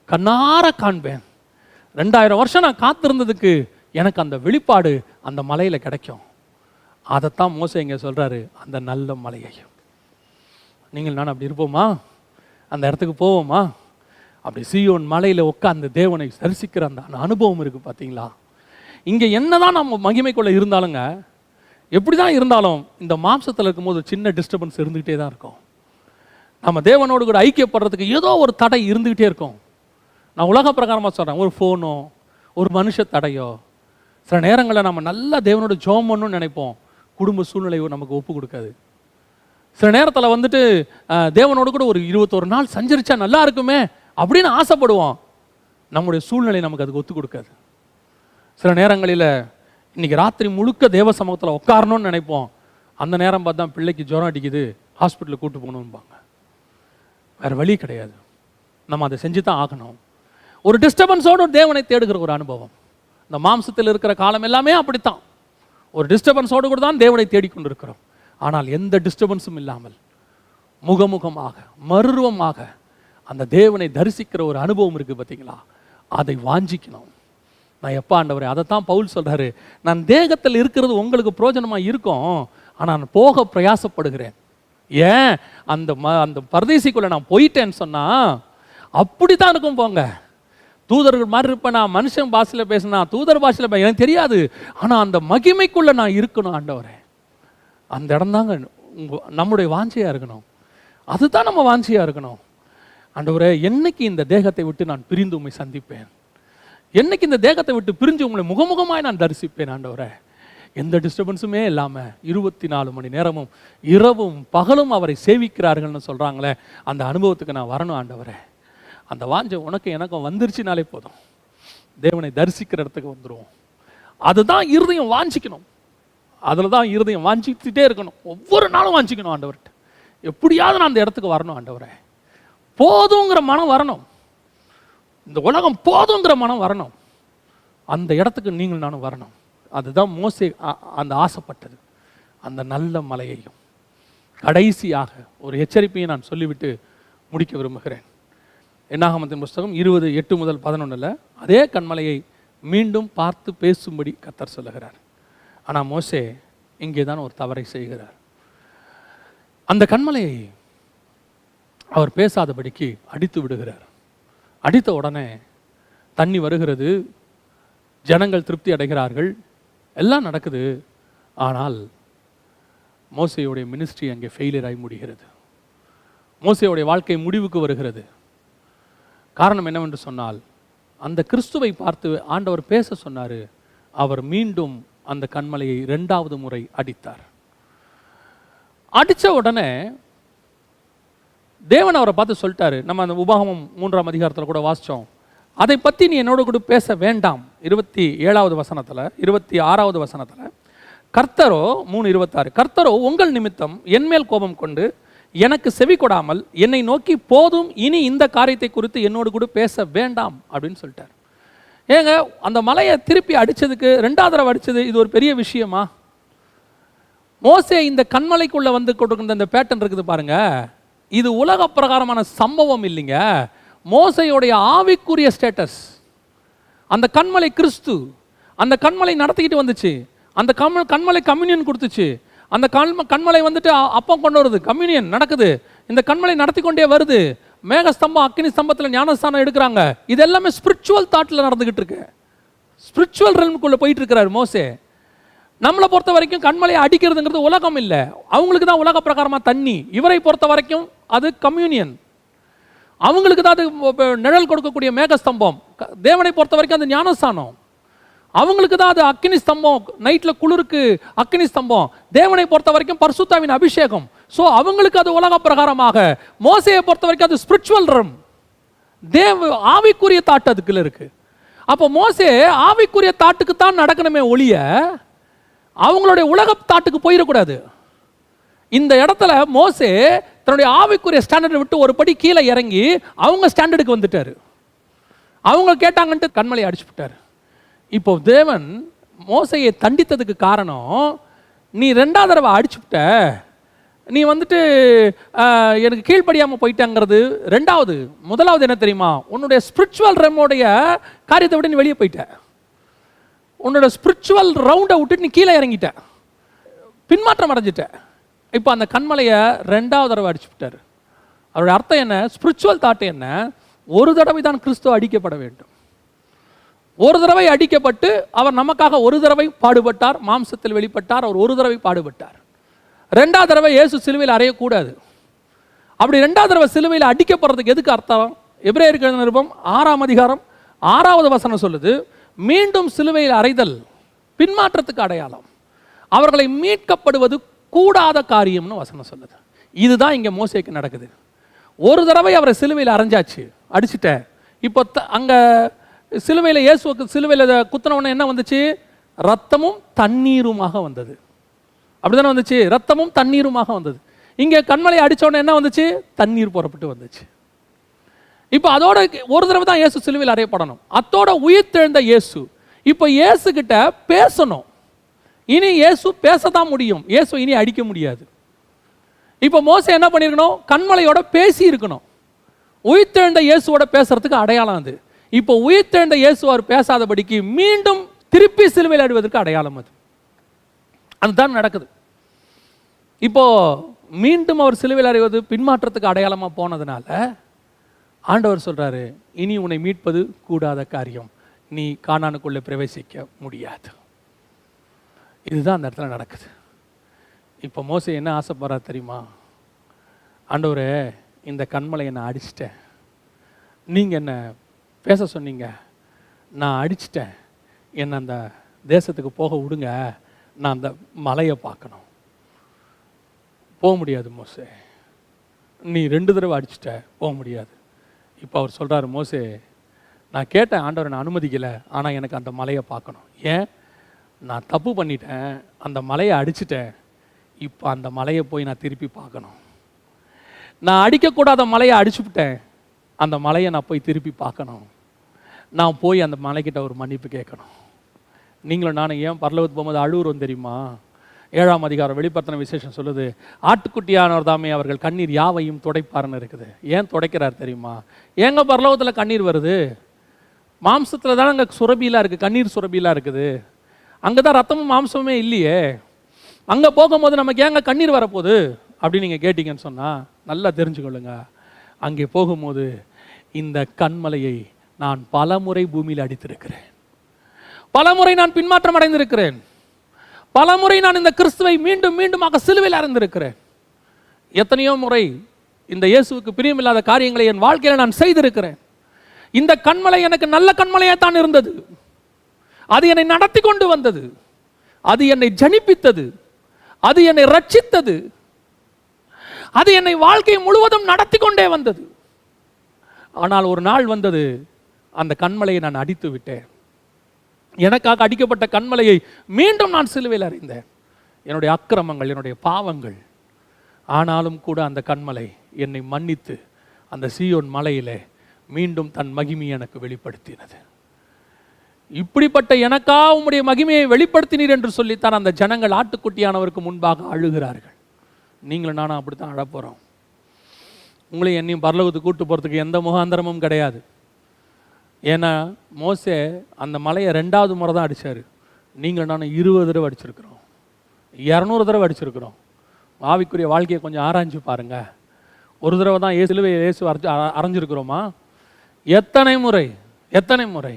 கண்ணார காண்பேன். 2000 வருஷம் நான் காத்திருந்ததுக்கு எனக்கு அந்த வெளிப்பாடு அந்த மலையில் கிடைக்கும். அதைத்தான் மோசே இங்கே சொல்றாரு, அந்த நல்ல மலையையும். நீங்கள் நான் அப்படி இருப்போமா? அந்த இடத்துக்கு போவோமா? அப்படி சீயோன் மலையில் உட்கார்ந்து தேவனை தரிசிக்கிற அந்த அனுபவம் இருக்கு பார்த்தீங்களா? இங்கே என்னதான் நம்ம மகிமைக்குள்ள இருந்தாலுங்க, எப்படி தான் இருந்தாலும் இந்த மாம்சத்தில் இருக்கும்போது சின்ன டிஸ்டர்பன்ஸ் இருந்துகிட்டே தான் இருக்கும். நம்ம தேவனோடு கூட ஐக்கியப்படுறதுக்கு ஏதோ ஒரு தடை இருந்துகிட்டே இருக்கும். நான் உலக பிரகாரமாக சொல்கிறேன், ஒரு ஃபோனோ, ஒரு மனுஷ தடையோ. சில நேரங்களில் நம்ம நல்லா தேவனோட ஜெபம் பண்ணணும்னு நினைப்போம், குடும்ப சூழ்நிலையோ நமக்கு ஒப்பு கொடுக்காது. சில நேரத்தில் வந்துட்டு தேவனோடு கூட ஒரு 21 நாள் சஞ்சரிச்சா நல்லா இருக்குமே அப்படின்னு ஆசைப்படுவோம், நம்முடைய சூழ்நிலை நமக்கு அதுக்கு ஒத்து கொடுக்காது. சில நேரங்களில் இன்னைக்கு ராத்திரி முழுக்க தேவ சமூகத்தில் உட்காரணும்னு நினைப்போம், அந்த நேரம் பார்த்தா பிள்ளைக்கு ஜுரம் அடிக்குது, ஹாஸ்பிட்டலுக்கு கூட்டு போகணும்பாங்க. வேறு வழி கிடையாது, நம்ம அதை செஞ்சு தான் ஆகணும். ஒரு டிஸ்டர்பன்ஸோடு தேவனை தேடுகிற ஒரு அனுபவம். இந்த மாம்சத்தில் இருக்கிற காலம் எல்லாமே அப்படித்தான், ஒரு டிஸ்டர்பன்ஸோடு கூட தான் தேவனை தேடிக்கொண்டிருக்கிறோம். ஆனால் எந்த டிஸ்டர்பன்ஸும் இல்லாமல் முகமுகமாக மறுரூபமாக அந்த தேவனை தரிசிக்கிற ஒரு அனுபவம் இருக்குது பார்த்தீங்களா? அதை வாஞ்சிக்கணும். நான் எப்போ ஆண்டவரே, அதைத்தான் பவுல் சொல்கிறாரு, நான் தேகத்தில் இருக்கிறது உங்களுக்கு பிரயோஜனமாக இருக்கும், ஆனால் நான் போக பிரயாசப்படுகிறேன். ஏன்? அந்த பரதேசிக்குள்ளே நான் போயிட்டேன்னு சொன்னால் அப்படி தான் இருக்கும். போங்க, தூதர்கள் மாதிரி இருப்பேன், நான் மனுஷன் பாஷையில் பேசினா தூதர் பாஷையில் எனக்கு தெரியாது, ஆனால் அந்த மகிமைக்குள்ளே நான் இருக்கணும் ஆண்டவரே. அந்த இடம் தாங்க நம்முடைய வாஞ்சியாக இருக்கணும். அதுதான் நம்ம வாஞ்சியாக இருக்கணும். ஆண்டவரே, என்னைக்கு இந்த தேகத்தை விட்டு நான் பிரிந்து உண்மை சந்திப்பேன், என்னைக்கு இந்த தேகத்தை விட்டு பிரிஞ்சு உங்களை முகமுகமாய் நான் தரிசிப்பேன் ஆண்டவரே. எந்த டிஸ்டர்பன்ஸுமே இல்லாமல் 24 மணி நேரமும் இரவும் பகலும் அவரை சேவிக்கிறார்கள்னு சொல்கிறாங்களே, அந்த அனுபவத்துக்கு நான் வரணும் ஆண்டவரே. அந்த வாஞ்சை உனக்கு எனக்கும் வந்துருச்சுனாலே போதும், தேவனை தரிசிக்கிற இடத்துக்கு வந்துடுவோம். அதுதான் இருதயம் வாஞ்சிக்கணும், அதில் தான் இருதயம் வாஞ்சிக்கிட்டே இருக்கணும். ஒவ்வொரு நாளும் வாஞ்சிக்கணும் ஆண்டவர்கிட்ட, எப்படியாவது நான் அந்த இடத்துக்கு வரணும் ஆண்டவரே. போதுங்கிற மனம் வரணும், இந்த உலகம் போதுங்கிற மனம் வரணும், அந்த இடத்துக்கு நீங்கள் நானும் வரணும். அதுதான் மோசே அந்த ஆசைப்பட்டது, அந்த நல்ல மலையையும். கடைசியாக ஒரு எச்சரிப்பையை நான் சொல்லிவிட்டு முடிக்க விரும்புகிறேன். என்னாகமத்தின் புஸ்தகம் 20:8-11 அதே கண்மலையை மீண்டும் பார்த்து பேசும்படி கர்த்தர் சொல்லுகிறார். ஆனால் மோசே இங்கே தான் ஒரு தவறை செய்கிறார். அந்த கண்மலையை அவர் பேசாதபடிக்கு அடித்து விடுகிறார். அடித்த உடனே தண்ணி வருகிறது, ஜனங்கள் திருப்தி அடைகிறார்கள், எல்லாம் நடக்குது. ஆனால் மோசேயுடைய மினிஸ்ட்ரி அங்கே ஃபெயிலியர் ஆகி முடிகிறது. மோசேயுடைய வாழ்க்கை முடிவுக்கு வருகிறது. காரணம் என்னவென்று சொன்னால், அந்த கிறிஸ்துவை பார்த்து ஆண்டவர் பேச சொன்னார். அவர் மீண்டும் அந்த கண்மலையை 2வது முறை அடித்தார். அடித்த உடனே தேவன் அவரை பார்த்து சொல்லிட்டாரு. நம்ம அந்த உபாகமம் 3ஆம் அதிகாரத்தில் கூட வாசித்தோம், அதை பற்றி நீ என்னோட கூட பேச வேண்டாம். 27வது வசனத்தில் 26வது வசனத்தில் கர்த்தரோ 3:26 கர்த்தரோ உங்கள் நிமித்தம் என்மேல் கோபம் கொண்டு எனக்கு செவி கொடாமல் என்னை நோக்கி போதும், இனி இந்த காரியத்தை குறித்து என்னோடு கூட பேச வேண்டாம் அப்படின்னு சொல்லிட்டார். ஏங்க, அந்த மலையை திருப்பி அடித்ததுக்கு 2வது தடவை அடித்தது இது ஒரு பெரிய விஷயமா? மோசே இந்த கண்மலைக்குள்ள வந்து கொடுக்கிற இந்த பேட்டர்ன் இருக்குது பாருங்க, இது உலக பிரகாரமான சம்பவம் இல்லைங்க. மோசையுடைய ஆவிக்குரிய ஸ்டேட்டஸ். அந்த கண்மலை கிறிஸ்து, அந்த கண்மலை நடத்திக்கிட்டு வந்துச்சு. அந்த கண்மலை கம்யூனியன் கொடுத்துச்சு. அந்த கண்மலை வந்துட்டு அப்பம் கொண்டு வருது, கம்யூனியன் நடக்குது. இந்த கண்மலை நடத்தி கொண்டே வருது. மேகஸ்தம்பம் அக்கினி ஸ்தம்பத்தில் ஞானஸ்தானம் எடுக்கிறாங்க. இது எல்லாமே ஸ்பிரிச்சுவல் தாட்டில் நடந்துகிட்டு இருக்கு. ஸ்பிரிச்சுவல் ரெல்முக்குள்ள போயிட்டு இருக்கிறார் மோசே. நம்மளை பொறுத்த வரைக்கும் கண்மலையை அடிக்கிறதுங்கிறது உலகம் இல்லை, அவங்களுக்கு தான் உலக பிரகாரமாக தண்ணி. இவரை பொறுத்த வரைக்கும் அது கம்யூனியன், அவங்களுக்கு தான் அது நிழல் கொடுக்கக்கூடிய மேகஸ்தம்பம். தேவனை பொறுத்த வரைக்கும் அது ஞானஸ்தானம், அவங்களுக்கு தான் அது அக்கினி ஸ்தம்பம், நைட்டில் குளிருக்கு அக்கினி ஸ்தம்பம். தேவனை பொறுத்த வரைக்கும் பரிசுத்தாவின் அபிஷேகம். ஸோ அவங்களுக்கு அது உலக பிரகாரமாக. மோசையை பொறுத்த வரைக்கும் அது ஸ்பிரிச்சுவல் ரம், ஆவிக்குரிய தாட்டு அதுக்குள்ள இருக்கு. அப்போ மோசே ஆவிக்குரிய தாட்டுக்கு தான் நடக்கணுமே ஒழிய அவங்களுடைய உலக தாட்டுக்கு போயிடக்கூடாது. இந்த இடத்துல மோசே தன்னுடைய ஆவிக்குரிய ஸ்டாண்டர்டை விட்டு ஒரு படி கீழே இறங்கி அவங்க ஸ்டாண்டர்டுக்கு வந்துட்டாரு. அவங்க கேட்டாங்கன்ட்டு கண்மலையை அடிச்சு விட்டாரு. இப்போ தேவன் மோசையை தண்டித்ததுக்கு காரணம், நீ 2வது தடவை அடிச்சுவிட்ட, நீ வந்துட்டு எனக்கு கீழ்ப்படியாமல் போயிட்டாங்கிறது 2வது. 1வது என்ன தெரியுமா, உன்னுடைய ஸ்பிரிச்சுவல் ரெமோடைய காரியத்தை விட்டு நீ வெளியே போயிட்ட. உன்னோட ஸ்பிரிச்சுவல் ரவுண்டை விட்டுட்டு நீ கீழே இறங்கிட்ட, பின்மாற்றம் அடைஞ்சிட்ட. இப்போ அந்த கண்மலையை 2வது தடவை அடிச்சு விட்டார். அவருடைய அர்த்தம் என்ன, ஸ்பிரிச்சுவல் தாட்டு என்ன, ஒரு தடவை தான் கிறிஸ்துவ அடிக்கப்பட வேண்டும். ஒரு தடவை அடிக்கப்பட்டு அவர் நமக்காக ஒரு தடவை பாடுபட்டார், மாம்சத்தில் வெளிப்பட்டார். அவர் ஒரு தடவை பாடுபட்டார். 2வது தடவை இயேசு சிலுவையில் அறையக்கூடாது. அப்படி 2வது தடவை சிலுவையில் அடிக்கப்படுறதுக்கு எதுக்கு அர்த்தம்? எபிரேயருக்கு எழுதின நிருபம் 6ஆம் அதிகாரம் 6வது வசனம் சொல்லுது, மீண்டும் சிலுவையில் அறைதல் பின்மாற்றத்துக்கு அடையாளம், அவர்களை மீட்கப்படுவது கூடாத காரியம்னு வசனம் சொல்லுது. இதுதான் இங்கே மோசேக்கு நடக்குது. ஒரு தடவை அவரை சிலுவையில் அரைஞ்சாச்சு, அடிச்சுட்ட. இப்போ அங்கே சிலுவையில் இயேசுக்கு சிலுவையில் குத்தினவொன்னே என்ன வந்துச்சு, ரத்தமும் தண்ணீருமாக வந்தது. அப்படிதானே வந்துச்சு, ரத்தமும் தண்ணீருமாக வந்தது. இங்கே கண்மலையை அடித்தோடனே என்ன வந்துச்சு, தண்ணீர் புறப்பட்டு வந்துச்சு. இப்போ அதோட ஒரு தடவை தான் இயேசு சிலுவையில் அறையப்படணும். அதோட உயிர்த்தெழுந்த இயேசு இப்போ இயேசு கிட்ட பேசணும். இனி இயேசு பேசத்தான் முடியும், இயேசு இனி அடிக்க முடியாது. இப்போ மோசே என்ன பண்ணியிருக்கணும், கண்மலையோட பேசி இருக்கணும். உயிர்த்தெழுந்த இயேசுவோட பேசுறதுக்கு அடையாளம் அது. இப்போ உயிர்த்தெழுந்த இயேசு அவர் பேசாதபடிக்கு மீண்டும் திருப்பி சிலுவையில் அடிவதற்கு அடையாளம் அது. அதுதான் நடக்குது. இப்போ மீண்டும் அவர் சிலுவையில் அறைவது பின்மாற்றத்துக்கு அடையாளமாக போனதுனால ஆண்டவர் சொல்றாரு, இனி உன்னை மீட்பது கூடாத காரியம், நீ கானானுக்குள்ளே பிரவேசிக்க முடியாது. இதுதான் அந்த இடத்துல நடக்குது. இப்போ மோசே என்ன ஆசைப்படுறாரு தெரியுமா, ஆண்டவரே இந்த கண்மலையை நான் அடிச்சிட்டேன், நீங்கள் என்ன பேச சொன்னீங்க, நான் அடிச்சிட்டேன், என்னை அந்த தேசத்துக்கு போக விடுங்க, நான் அந்த மலையை பார்க்கணும். போக முடியாது மோசே, நீ 2 தடவை அடிச்சிட்ட, போக முடியாது. இப்போ அவர் சொல்கிறார், மோசே நான் கேட்டேன் ஆண்டவரை, நான் அனுமதிக்கலை, ஆனால் எனக்கு அந்த மலையை பார்க்கணும். ஏன், நான் தப்பு பண்ணிட்டேன், அந்த மலையை அடிச்சிட்டேன், இப்போ அந்த மலையை போய் நான் திருப்பி பார்க்கணும். நான் அடிக்கக்கூடாத மலையை அடிச்சுவிட்டேன், அந்த மலையை நான் போய் திருப்பி பார்க்கணும். நான் போய் அந்த மலைக்கிட்ட ஒரு மன்னிப்பு கேட்கணும். நீங்களும் நானும் ஏன் பரலோகத்துக்கு போகும்போது அழுகுறோம் தெரியுமா? 7ஆம் அதிகாரம் வெளிப்படுத்தின விசேஷம் சொல்லுது, ஆட்டுக்குட்டியானவர் தாமே அவர்கள் கண்ணீர் யாவையும் துடைப்பாருன்னு இருக்குது. ஏன் துடைக்கிறார் தெரியுமா? ஏங்க பரலோகத்தில் கண்ணீர் வருது? மாம்சத்தில் தானே அங்கே சுரபிலாம் இருக்குது, கண்ணீர் சுரபிலாம் இருக்குது. அங்கே தான் ரத்தமும் மாம்சமே இல்லையே. அங்கே போகும்போது நமக்கு ஏங்க கண்ணீர் வரப்போகுது அப்படின்னு நீங்கள் கேட்டிங்கன்னு சொன்னால் நல்லா தெரிஞ்சுக்கொள்ளுங்க. அங்கே போகும்போது இந்த கண்மலையை நான் பலமுறை பூமியில் அடித்திருக்கிறேன், பலமுறை நான் பின்மாற்றம் அடைந்திருக்கிறேன், பலமுறை நான் இந்த கிறிஸ்துவை மீண்டும் மீண்டுமாக சிலுவையில் அறைந்திருக்கிறேன். எத்தனையோ முறை இந்த இயேசுவுக்கு பிரியமில்லாத காரியங்களை என் வாழ்க்கையில் நான் செய்திருக்கிறேன். இந்த கண்மலை எனக்கு நல்ல கண்மலையாக தான் இருந்தது. அது என்னை நடத்தி கொண்டு வந்தது, அது என்னை ஜனிப்பித்தது, அது என்னை ரட்சித்தது, அது என்னை வாழ்க்கை முழுவதும் நடத்தி கொண்டே வந்தது. ஆனால் ஒரு நாள் வந்தது, அந்த கண்மலையை நான் அடித்து விட்டேன். எனக்காக அடிக்கப்பட்ட கண்மலையை மீண்டும் நான் சிலுவையில் அறைந்தேன், என்னுடைய அக்கிரமங்கள், என்னுடைய பாவங்கள். ஆனாலும் கூட அந்த கண்மலை என்னை மன்னித்து அந்த சீயோன் மலையிலே மீண்டும் தன் மகிமையை எனக்கு வெளிப்படுத்தினது. இப்படிப்பட்ட எனக்கா உம்முடைய மகிமையை வெளிப்படுத்தினீர் என்று சொல்லித்தான் அந்த ஜனங்கள் ஆட்டுக்குட்டியானவருக்கு முன்பாக அழுகிறார்கள். நீங்களும் நானும் அப்படித்தான் அழப்போகிறோம். உங்களையும் என்னையும் பரலோகத்துக்கு கூட்டு போகிறதுக்கு எந்த முகாந்திரமும் கிடையாது. ஏன்னா மோசே அந்த மலையை 2வது முறை தான் அடித்தார். நீங்கள் நானும் 20 தடவை அடிச்சிருக்கிறோம், 200 தடவை அடிச்சிருக்கிறோம். ஆவிக்குரிய வாழ்க்கையை கொஞ்சம் ஆராய்ஞ்சு பாருங்க. ஒரு தடவை தான் சிலுவையை இயேசு அரைஞ்சிருக்கிறோமா? எத்தனை முறை எத்தனை முறை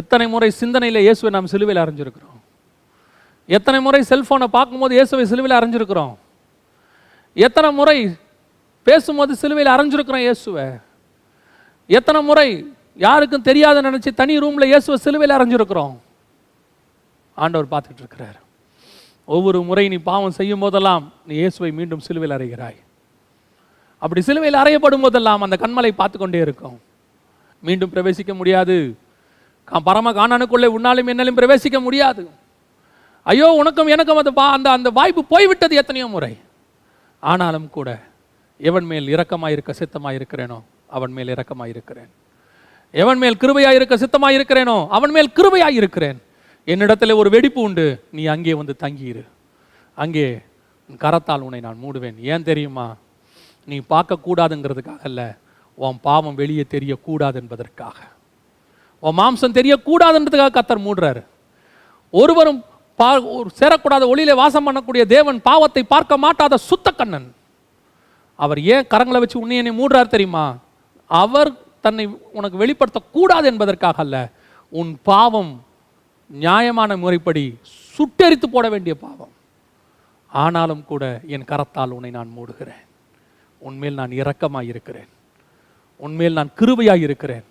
எத்தனை முறை சிந்தனையில் இயேசுவை நாம் சிலுவையில் அரைஞ்சிருக்கிறோம்? எத்தனை முறை செல்ஃபோனை பார்க்கும்போது இயேசுவை சிலுவையில் அரைஞ்சிருக்கிறோம்? எத்தனை முறை பேசும்போது சிலுவையில் அரைஞ்சிருக்கிறோம் இயேசுவை? எத்தனை முறை யாருக்கும் தெரியாத நினைச்சு தனி ரூம்ல இயேசுவை சிலுவையில் அரைஞ்சிருக்கிறோம்? ஆண்டவர் பார்த்துட்டு இருக்கிறார். ஒவ்வொரு முறை நீ பாவம் செய்யும் போதெல்லாம் நீ இயேசுவை மீண்டும் சிலுவையில் அறைகிறாய். அப்படி சிலுவையில் அறையப்படும் போதெல்லாம் அந்த கண்மலை பார்த்து கொண்டே இருக்கும். மீண்டும் பிரவேசிக்க முடியாது. பரம கானானுக்குள்ளே உன்னாலும் என்னாலும் பிரவேசிக்க முடியாது. ஐயோ உனக்கும் எனக்கும் அந்த அந்த வாய்ப்பு போய்விட்டது எத்தனையோ முறை. ஆனாலும் கூட எவன் மேல் இரக்கமாயிருக்க சித்தமாயிருக்கிறேனோ அவன் மேல் இரக்கமாயிருக்கிறேன். எவன் மேல் கிருபையாயிருக்க சித்தமாயிருக்கிறேனோ அவன் மேல் கிருபையாயிருக்கிறேன். என்னிடத்துல ஒரு வெடிப்பு உண்டு, நீ அங்கே வந்து தங்கியிரு. அங்கே கரத்தால் உன்னை நான் மூடுவேன். ஏன் தெரியுமா? நீ பார்க்கக்கூடாதுங்கிறதுக்காக அல்ல, உன் பாவம் வெளியே தெரியக்கூடாது என்பதற்காக, உன் மாம்சம் தெரியக்கூடாதுன்றதுக்காக கர்த்தர் மூடுறாரு. ஒருவரும் சேரக்கூடாத ஒளியிலே வாசம் பண்ணக்கூடிய தேவன் பாவத்தை பார்க்க மாட்டாத சுத்த கண்ணன். அவர் ஏன் கரங்களை வச்சு உன்னை என்னை மூடுறார் தெரியுமா? அவர் தன்னை உனக்கு வெளிப்படுத்தக்கூடாது என்பதற்காக அல்ல. உன் பாவம் நியாயமான முறைப்படி சுட்டெரித்து போட வேண்டிய பாவம். ஆனாலும் கூட என் கரத்தால் உன்னை நான் மூடுகிறேன். உன்மேல் நான் இரக்கமாய் இருக்கிறேன், உன்மேல் நான் கிருபையாய் இருக்கிறேன்.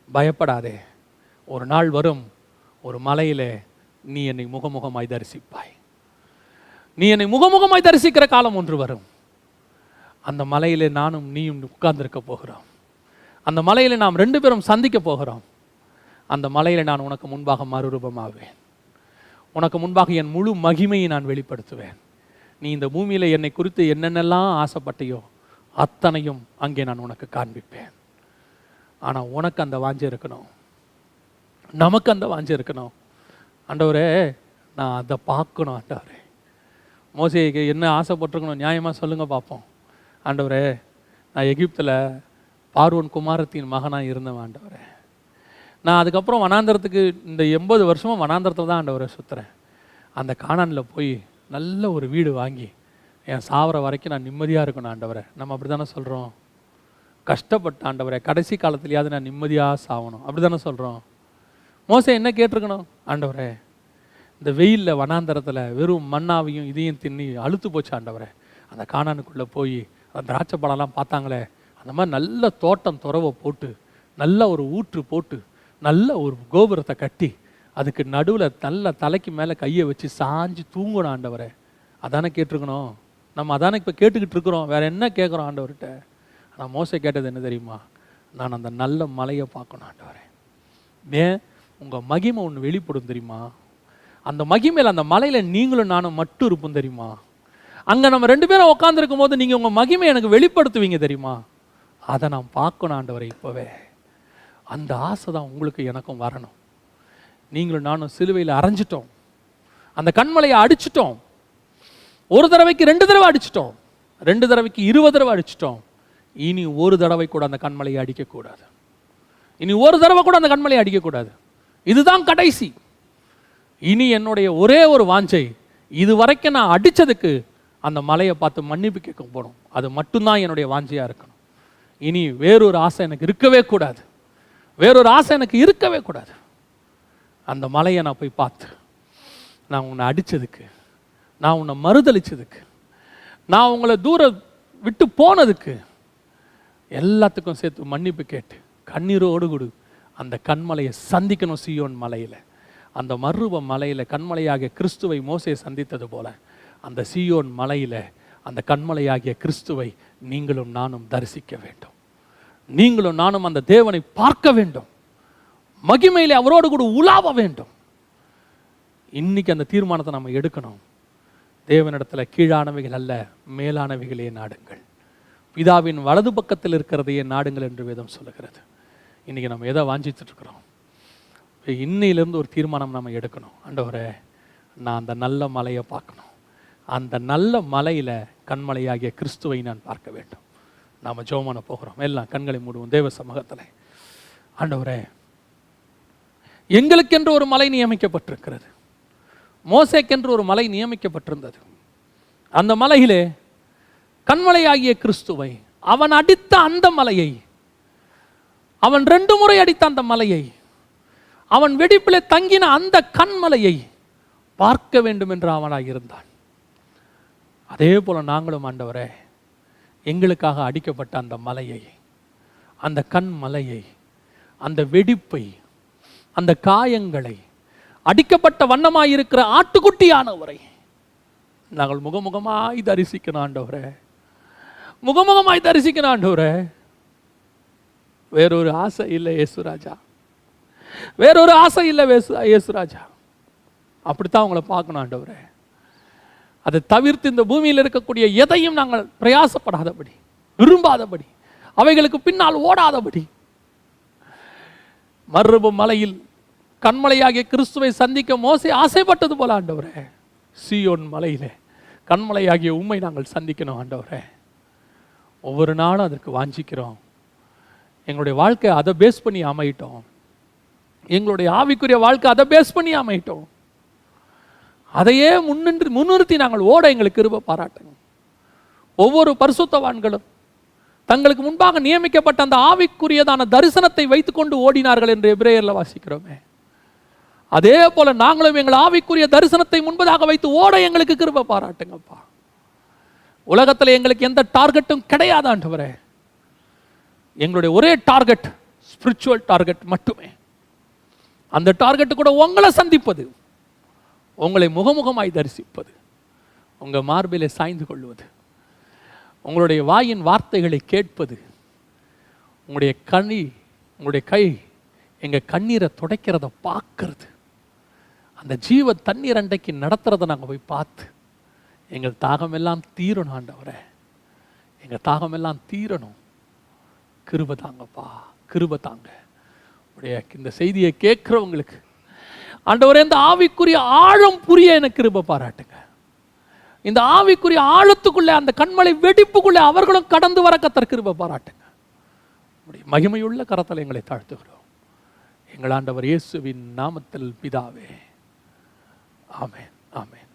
பயப்படாதே. ஒரு நாள் வரும், ஒரு மலையிலே நீ என்னை முகமுகமாய் தரிசிப்பாய். நீ என்னை முகமுகமாய் தரிசிக்கிற காலம் ஒன்று வரும். அந்த மலையிலே நானும் நீயும் உட்கார்ந்திருக்க போகிறோம். அந்த மலையிலே நாம் 2 பேரும் சந்திக்க போகிறோம். அந்த மலையில நான் உனக்கு முன்பாக மறுரூபமாவேன். உனக்கு முன்பாக என் முழு மகிமையை நான் வெளிப்படுத்துவேன். நீ இந்த பூமியில என்னை குறித்து என்னென்னலாம் ஆசைப்பட்டியோ அத்தனையும் அங்கே நான் உனக்கு காண்பிப்பேன். ஆனா உனக்கு அந்த வாஞ்சை இருக்கணும், நமக்கு அந்த வாஞ்சை இருக்கணும். ஆண்டவரே நான் அதை பார்க்கணும். ஆண்டவரே மோசேக்கு என்ன ஆசைப்பட்டிருக்கணும் நியாயமா சொல்லுங்க பார்ப்போம். ஆண்டவரே நான் எகிப்தில் பார்வோன் குமாரத்தின் மகனாக இருந்தவன். ஆண்டவரே நான் அதுக்கப்புறம் வனாந்தரத்துக்கு இந்த 80 வருஷமும் வனாந்தரத்தில் தான் ஆண்டவரை சுற்றுறேன். அந்த கானானில் போய் நல்ல ஒரு வீடு வாங்கி என் சாவர வரைக்கும் நான் நிம்மதியாக இருக்கணும். ஆண்டவரை நம்ம அப்படி தானே சொல்கிறோம். கஷ்டப்பட்ட ஆண்டவரை கடைசி காலத்துலையாவது நான் நிம்மதியாக சாகணும், அப்படி தானே சொல்கிறோம். மோசே என்ன கேட்டிருக்கணும்? ஆண்டவரே இந்த வெயிலில் வனாந்தரத்தில் வெறும் மண்ணாவையும் இதையும் தின்னி அழுத்து போச்சு. ஆண்டவரை அந்த கானானுக்குள்ளே போய் அந்த திராட்சை பழம்லாம் பார்த்தாங்களே, அந்த மாதிரி நல்ல தோட்டம் துறவை போட்டு நல்ல ஒரு ஊற்று போட்டு நல்ல ஒரு கோபுரத்தை கட்டி அதுக்கு நடுவில் நல்ல தலைக்கு மேலே கையை வச்சு சாஞ்சு தூங்கணும். ஆண்டவரை அதானே கேட்டிருக்கணும். நம்ம அதானே இப்போ கேட்டுக்கிட்டு இருக்கிறோம். வேற என்ன கேட்குறோம் ஆண்டவர்கிட்ட? ஆனால் மோசே கேட்டது என்ன தெரியுமா? நான் அந்த நல்ல மலையை பார்க்கணும். ஆண்டவரே ஏன் உங்கள் மகிமை ஒன்று வெளிப்படும் தெரியுமா? அந்த மகிமையில் அந்த மலையில் நீங்களும் நானும் மட்டும் இருப்போம் தெரியுமா? அங்கே நம்ம 2 பேரும் உட்காந்துருக்கும் போது நீங்கள் உங்கள் மகிமை எனக்கு வெளிப்படுத்துவீங்க தெரியுமா? அதை நான் பார்க்கணும் ஆண்டவரை இப்போவே. அந்த ஆசை தான் உங்களுக்கு எனக்கும் வரணும். நீங்களும் நானும் சிலுவையில் அரைஞ்சிட்டோம், அந்த கண்மலையை அடிச்சிட்டோம். ஒரு தடவைக்கு 2 தடவை அடிச்சிட்டோம், 2 தடவைக்கு 20 தடவை அடிச்சிட்டோம். இனி ஒரு தடவை கூட அந்த கண்மலையை அடிக்கக்கூடாது. இனி ஒரு தடவை கூட அந்த கண்மலையை அடிக்கக்கூடாது. இதுதான் கடைசி. இனி என்னுடைய ஒரே ஒரு வாஞ்சை, இது வரைக்கும் நான் அடித்ததுக்கு அந்த மலையை பார்த்து மன்னிப்பு கேட்க போகணும். அது மட்டும்தான் என்னுடைய வாஞ்சையாக இருக்கணும். இனி வேறொரு ஆசை எனக்கு இருக்கவே கூடாது, வேறொரு ஆசை எனக்கு இருக்கவே கூடாது. அந்த மலையை நான் போய் பார்த்து, நான் உன்னை அடித்ததுக்கு, நான் உன்னை மறுதளிச்சதுக்கு, நான் உங்களை தூரம் விட்டு போனதுக்கு எல்லாத்துக்கும் சேர்த்து மன்னிப்பு கேட்டு கண்ணீரோடு கொடு அந்த கண்மலையை சந்திக்கணும். சீயோன் மலையில், அந்த மறுரூப மலையில் கண்மலையாகிய கிறிஸ்துவை மோசே சந்தித்தது போல அந்த சீயோன் மலையில் அந்த கண்மலையாகிய கிறிஸ்துவை நீங்களும் நானும் தரிசிக்க வேண்டும். நீங்களும் நானும் அந்த தேவனை பார்க்க வேண்டும், மகிமையிலே அவரோடு கூட உலாவ வேண்டும். இன்னைக்கு அந்த தீர்மானத்தை நம்ம எடுக்கணும். தேவனிடத்துல கீழானவைகள் அல்ல மேலானவைகளே நாடுங்கள், பிதாவின் வலது பக்கத்தில் இருக்கிறதையே நாடுங்கள் என்று வேதம் சொல்லுகிறது. இன்னைக்கு நம்ம எதை வாஞ்சித்துட்டு இருக்கிறோம்? இன்னையிலேருந்து ஒரு தீர்மானம் நம்ம எடுக்கணும். ஆண்டவரே, நான் அந்த நல்ல மலையை பார்க்கணும். அந்த நல்ல மலையில் கண்மலையாகிய கிறிஸ்துவை நான் பார்க்க வேண்டும். நாம் ஜெபம் பண்ண போகிறோம். எல்லாம் கண்களை மூடுவோம் தேவ சமூகத்தில். ஆண்டவரே, எங்களுக்கென்று ஒரு மலை நியமிக்கப்பட்டிருக்கிறது. மோசேக்கென்று ஒரு மலை நியமிக்கப்பட்டிருந்தது. அந்த மலையிலே கண்மலையாகிய கிறிஸ்துவை, அவன் அடித்த அந்த மலையை, அவன் 2 முறை அடித்த அந்த மலையை, அவன் வெடிப்பிலே தங்கின அந்த கண்மலையை பார்க்க வேண்டும் என்று அவனாக இருந்தான். அதே போல நாங்களும் ஆண்டவரே, எங்களுக்காக அடிக்கப்பட்ட அந்த மலையை, அந்த கண்மலையை, அந்த வெடிப்பை, அந்த காயங்களை, அடிக்கப்பட்ட வண்ணமாயிருக்கிற ஆட்டுக்குட்டியானவரை நாங்கள் முகமுகமாய் தரிசிக்கணும் ஆண்டவரே. முகமுகமாய் தரிசிக்கணும் ஆண்டவரே. வேறொரு ஆசை இல்லை இயேசுராஜா, வேறொரு ஆசை இல்லை இயேசுராஜா. அப்படித்தான் உங்களை பார்க்கணும் ஆண்டவரே. அதை தவிர்த்து இந்த பூமியில் இருக்கக்கூடிய எதையும் நாங்கள் பிரயாசப்படாதபடி, விரும்பாதபடி, அவைகளுக்கு பின்னால் ஓடாதபடி, மர்ருப மலையில் கண்மலையாகிய கிறிஸ்துவை சந்திக்க மோசே ஆசைப்பட்டது போல ஆண்டவரே, சீயோன் மலையிலே கண்மலையாகிய உம்மை நாங்கள் சந்திக்கணும் ஆண்டவரே. ஒவ்வொரு நாளும் அதற்கு வாஞ்சிக்கிறோம். எங்களுடைய வாழ்க்கை அதை பேஸ் பண்ணி அமையிட்டோம். எங்களுடைய ஆவிக்குரிய வாழ்க்கை அதை பேஸ் பண்ணி அமையிட்டோம். அதையே முன்னிறுத்தி நாங்கள் ஓட எங்களுக்கு கிருபை பாராட்டுங்க. ஒவ்வொரு பரிசுத்தவான்களும் தங்களுக்கு முன்பாக நியமிக்கப்பட்ட அந்த ஆவிக்குரியதான தரிசனத்தை வைத்துக்கொண்டு ஓடினார்கள் என்று எபிரேயர்ல வாசிக்கிறோமே. அதே போல நாங்களும் எங்கள் ஆவிக்குரிய தரிசனத்தை முன்பதாக வைத்து ஓட எங்களுக்கு கிருபை பாராட்டுங்கப்பா. உலகத்தில் எங்களுக்கு எந்த டார்கெட்டும் கிடையாது ஆண்டவரே. எங்களுடைய ஒரே டார்கெட் ஸ்பிரிச்சுவல் டார்கெட் மட்டுமே. அந்த டார்கெட்டு கூட உங்களை சந்திப்பது, உங்களை முகமுகமாய் தரிசிப்பது, உங்கள் மார்பிலே சாய்ந்து கொள்வது, உங்களுடைய வாயின் வார்த்தைகளை கேட்பது, உங்களுடைய கை எங்கள் கண்ணீரை துடைக்கிறத பார்க்கறது, அந்த ஜீவ தண்ணீர் அண்டைக்கு நடத்துறதை நாங்கள் போய் பார்த்து எங்கள் தாகமெல்லாம் தீரணும் ஆண்டவரே. எங்கள் தாகமெல்லாம் தீரணும். கிருபை தாங்கப்பா, கிருபை தாங்க. உடைய இந்த செய்தியை கேட்குறவங்களுக்கு ஆண்டவரே, இந்த ஆவிக்குரிய ஆழம் புரிய எனக்கு கிருபை பாராட்டுங்க. இந்த ஆவிக்குரிய ஆழத்துக்குள்ளே, அந்த கண்மலை வெடிப்புக்குள்ளே அவர்களும் கடந்து வர கர்த்தர் கிருபை பாராட்டுங்க. உடைய மகிமையுள்ள கரத்தில் எங்களை தாழ்த்துகிறோம். எங்கள் ஆண்டவர் இயேசுவின் நாமத்தில் பிதாவே, ஆமென், ஆமென்.